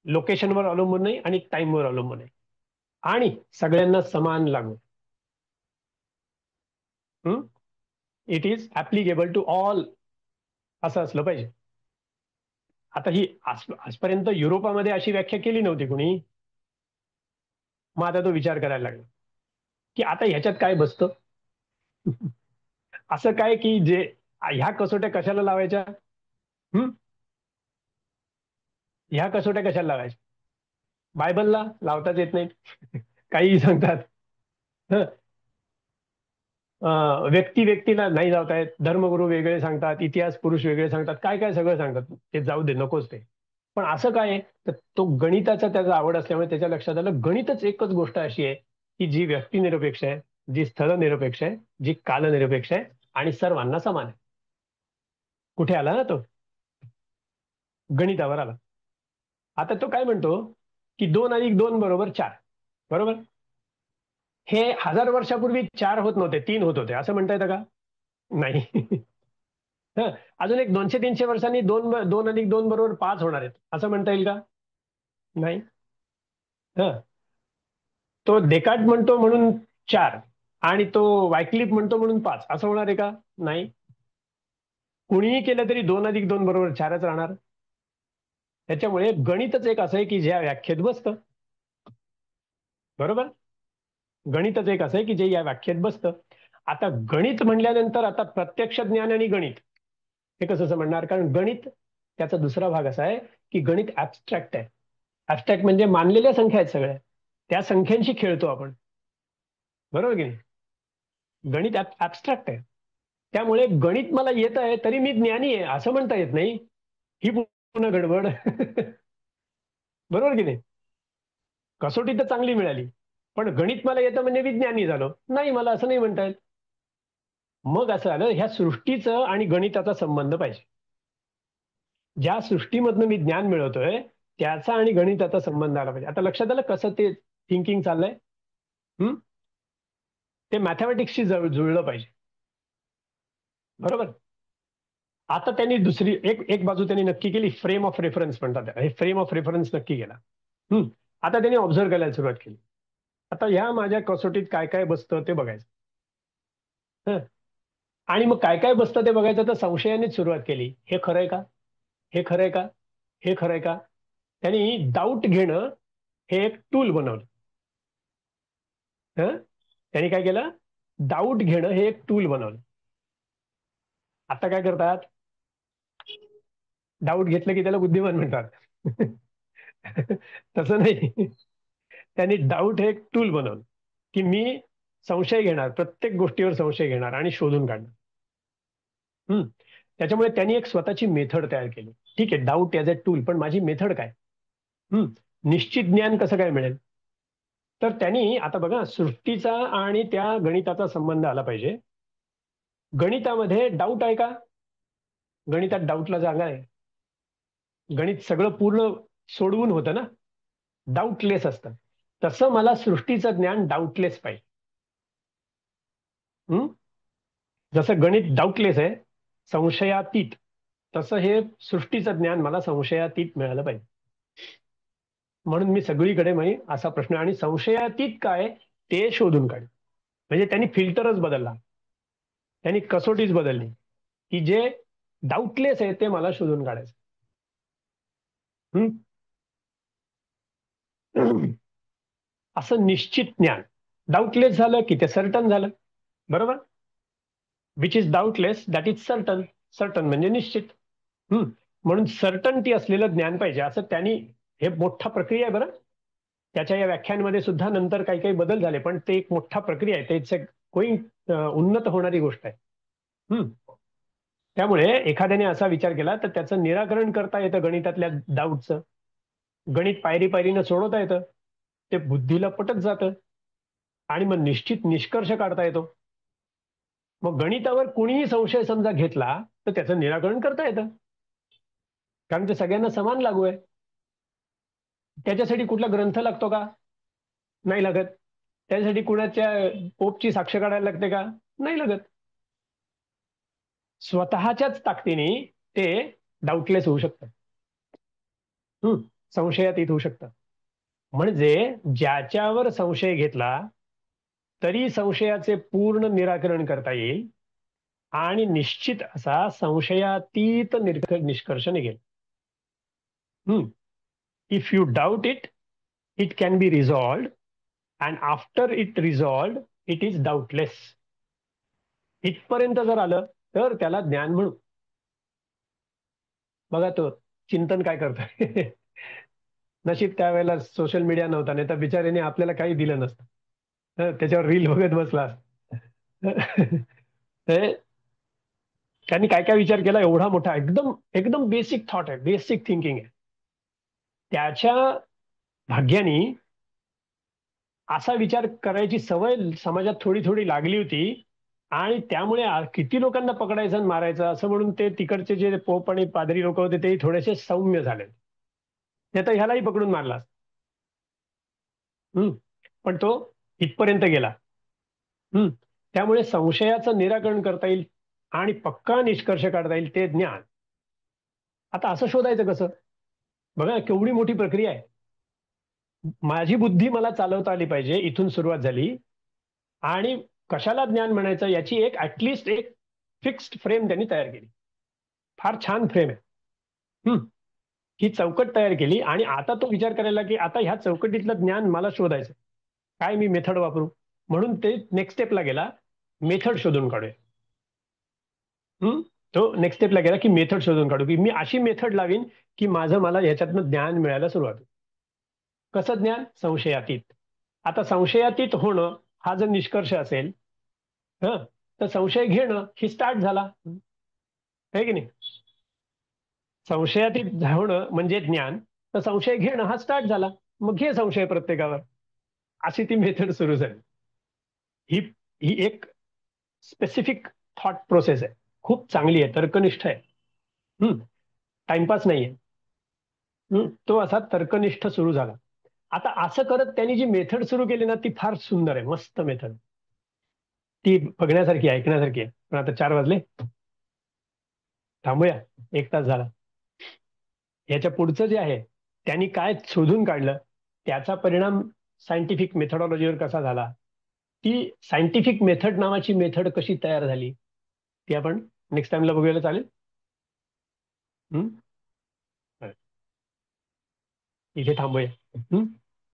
लोकेशनवर अवलंबून नाही आणि टाइमवर अवलंबून नाही, आणि सगळ्यांना समान लागू. It is applicable to all, असं असलं पाहिजे. आता ही आजपर्यंत युरोपामध्ये अशी व्याख्या केली नव्हती कुणी. मग आता तो विचार करायला लागला की आता ह्याच्यात काय बसतं. असं काय की जे ह्या कसोट्या कशाला लावायच्या? ह्या कसोट्या कशाला लावायच्या? बायबलला लावताच येत नाहीत. काहीही सांगतात. हं. व्यक्ती व्यक्तीला नाही लावता येत. धर्मगुरू वेगळे सांगतात, इतिहास पुरुष वेगळे सांगतात, काय काय सगळं सांगतात. ते जाऊ दे, नकोच ते. पण असं काय आहे, तर तो गणिताचा त्याचा आवड असल्यामुळे त्याच्या लक्षात आलं, गणितच एकच गोष्ट अशी आहे की जी व्यक्तिनिरपेक्ष आहे, जी स्थळनिरपेक्ष आहे, जी कालनिरपेक्ष आहे आणि सर्वांना समान आहे. कुठे आला ना तो? गणितावर आला. आता तो काय म्हणतो की 2+2 = 4, बरोबर? हे 1000 वर्षापूर्वी 4 होत नव्हते, 3 होत होते, असं म्हणता येतं का? नाही. हं. अजून एक 200-300 वर्षांनी 2+2 = 5 होणार आहेत, असं म्हणता येईल का? नाही. हं. तो डेकार्ट म्हणतो म्हणून 4 आणि तो वायक्लिफ म्हणतो म्हणून 5, असं होणार आहे का? नाही. कुणीही केलं तरी 2+2 = 4च राहणार. त्याच्यामुळे गणितच एक असं आहे की ज्या व्याख्येत बसतं. बरोबर? गणितच एक असं आहे की जे या व्याख्येत बसतं. आता गणित म्हणल्यानंतर आता प्रत्यक्ष ज्ञान आणि गणित हे कसं समजणार? कारण गणित त्याचा दुसरा भाग असा आहे की गणित ऍबस्ट्रॅक्ट आहे. ऍबस्ट्रॅक्ट म्हणजे मानलेल्या संख्या आहेत सगळ्या, त्या संख्यांशी खेळतो आपण. बरोबर की नाही? गणित ऍबस्ट्रॅक्ट आहे. त्यामुळे गणित मला येत आहे तरी मी ज्ञानी आहे असं म्हणता येत नाही. ही पूर्ण गडबड. बरोबर की नाही? कसोटी तर चांगली मिळाली, पण गणित मला येतं म्हणजे मी ज्ञानी झालो नाही, मला असं नाही म्हणता येत. मग असं आलं, ह्या सृष्टीचं आणि गणिताचा संबंध पाहिजे. ज्या सृष्टीमधनं मी ज्ञान मिळवतोय त्याचा आणि गणिताचा संबंध आला पाहिजे. आता लक्षात आलं कसं ते थिंकिंग चाललंय? हम्म? ते मॅथमॅटिक्सशी जुळलं पाहिजे. बरोबर? आता त्यांनी दुसरी एक एक बाजू त्यांनी नक्की केली, फ्रेम ऑफ रेफरन्स म्हणतात, हे फ्रेम ऑफ रेफरन्स नक्की केला. आता त्यांनी ऑब्झर्व्ह करायला सुरुवात केली. आता ह्या माझ्या कसोटीत काय काय बसतं ते बघायचं. हं. आणि मग काय काय बसतं ते बघायचं, तर संशयानेच सुरुवात केली. हे खरंय का? हे खरंय का? हे खरंय का? त्यांनी डाऊट घेणं हे एक टूल बनवलं. हं? त्यांनी काय केलं? डाऊट घेणं हे एक टूल बनवलं. आता काय करतात? डाऊट घेतलं की त्याला बुद्धिमान म्हणतात. तसं नाही. त्यांनी डाऊट हे एक टूल बनवलं की मी संशय घेणार, प्रत्येक गोष्टीवर संशय घेणार आणि शोधून काढणार. त्याच्यामुळे त्यांनी एक स्वतःची मेथड तयार केली. ठीक आहे, डाऊट ॲज अ टूल, पण माझी मेथड काय? निश्चित ज्ञान कसं काय मिळेल? तर त्यांनी आता बघा, सृष्टीचा आणि त्या गणिताचा संबंध आला पाहिजे. गणितामध्ये डाऊट आहे का? गणितात डाऊटला जागा आहे? गणित सगळं पूर्ण सोडवून होतं ना, डाऊटलेस असतं. तसं मला सृष्टीचं ज्ञान डाऊटलेस पाहिजे. जसं गणित डाऊटलेस आहे, संशयातीत, तसं हे सृष्टीचं ज्ञान मला संशयातीत मिळालं पाहिजे. म्हणून मी सगळीकडे असा प्रश्न, आणि संशयातीत काय ते शोधून काढ. म्हणजे त्यांनी फिल्टरच बदलला, त्यांनी कसोटीच बदलली की जे डाऊटलेस आहे ते मला शोधून काढायचं. असं निश्चित ज्ञान, डाऊटलेस झालं की ते सर्टन झालं. बरोबर? Which is doubtless that is certain. Certain म्हणजे निश्चित. म्हणून सर्टनटी असलेलं ज्ञान पाहिजे, असं त्यांनी, हे मोठा प्रक्रिया आहे बरं. त्याच्या या व्याख्यानमध्ये सुद्धा नंतर काही काही बदल झाले, पण ते एक मोठा प्रक्रिया आहे, ते गोइंग उन्नत होणारी गोष्ट आहे. त्यामुळे एखाद्याने असा विचार केला तर त्याचं निराकरण करता येतं गणितातल्या डाऊटचं. गणित पायरी पायरीनं सोडवता येतं, ते बुद्धीला पटत जातं आणि मग निश्चित निष्कर्ष काढता येतो. मग गणितावर कुणीही संशय समजा घेतला तर त्याचं निराकरण करता येतं, कारण ते सगळ्यांना समान लागू आहे. त्याच्यासाठी कुठला ग्रंथ लागतो का? नाही लागत. त्यासाठी कुणाच्या पोपची साक्ष काढायला लागते का? नाही लागत. स्वतःच्याच ताकदीने ते डाऊटलेस होऊ शकतं, संशयातीत होऊ शकतं. म्हणजे ज्याच्यावर संशय घेतला तरी संशयाचे पूर्ण निराकरण करता येईल आणि निश्चित असा संशयातीत निष्कर्ष निघेल. If you doubt it, it can be resolved, and after it resolved it is doubtless. इथपर्यंत जर आलं तर त्याला ज्ञान म्हणू. बघा तो चिंतन काय करतोय. नशीब त्यावेळेला सोशल मीडिया नव्हता, नाही तर बिचाऱ्याने आपल्याला काही दिलं नसतं. त्याच्यावर रील बघत बसला असता. ते त्यांनी काय काय विचार केला एवढा मोठा, एकदम एकदम बेसिक थॉट आहे, बेसिक थिंकिंग आहे. त्याच्या भाग्याने असा विचार करायची सवय समाजात थोडी थोडी लागली होती, आणि त्यामुळे किती लोकांना पकडायचं आणि मारायचं असं म्हणून ते तिकडचे जे पोप आणि पादरी लोक होते ते थोडेसे सौम्य झाले. ते तर ह्यालाही पकडून मारला. हम्म. पण तो इथपर्यंत गेला. हम्म. त्यामुळे संशयाचं निराकरण करता येईल आणि पक्का निष्कर्ष काढता येईल ते ज्ञान. आता असं शोधायचं कसं? बघा केवढी मोठी प्रक्रिया आहे. माझी बुद्धी मला चालवता आली पाहिजे, इथून सुरुवात झाली. आणि कशाला ज्ञान म्हणायचं याची एक ऍटलिस्ट एक फिक्स्ड फ्रेम त्यांनी तयार केली. फार छान फ्रेम आहे. हम्म. ही चौकट तयार केली आणि आता तो विचार करायला की आता ह्या चौकटीतलं ज्ञान मला शोधायचं, काय मी मेथड वापरू? म्हणून ते नेक्स्ट स्टेपला गेला, मेथड शोधून काढूया. हम्म. तो नेक्स्ट स्टेपला गेला की मेथड शोधून काढू, की मी अशी मेथड लावीन की माझं मला याच्यातनं ज्ञान मिळायला सुरुवात होईल. कसं ज्ञान? संशयातीत. आता संशयातीत होणं हा जर निष्कर्ष असेल, ह तर संशय घेणं ही स्टार्ट झाला, आहे की नाही? संशयातीत होणं म्हणजे ज्ञान, तर संशय घेणं हा स्टार्ट झाला. मग घे संशय प्रत्येकावर. अशी ती मेथड सुरू झाली. ही ही एक स्पेसिफिक थॉट प्रोसेस आहे, खूप चांगली आहे, तर्कनिष्ठ आहे. हम्म. टाइमपास नाहीये. तो असा तर्कनिष्ठ सुरू झाला. आता असं करत त्यांनी जी मेथड सुरू केली ना ती फार सुंदर आहे, मस्त मेथड. ती बघण्यासारखी आहे, ऐकण्यासारखी आहे. पण आता 4 वाजले, थांबूया. 1 तास झाला. याच्या पुढचं जे आहे त्यांनी काय शोधून काढलं, त्याचा परिणाम सायंटिफिक मेथडॉलॉजीवर कसा झाला, ती सायंटिफिक मेथड नावाची मेथड कशी तयार झाली, ती आपण नेक्स्ट टाइमला बघूया. चालेल? हम्म. इथे थांबूया. हम्म.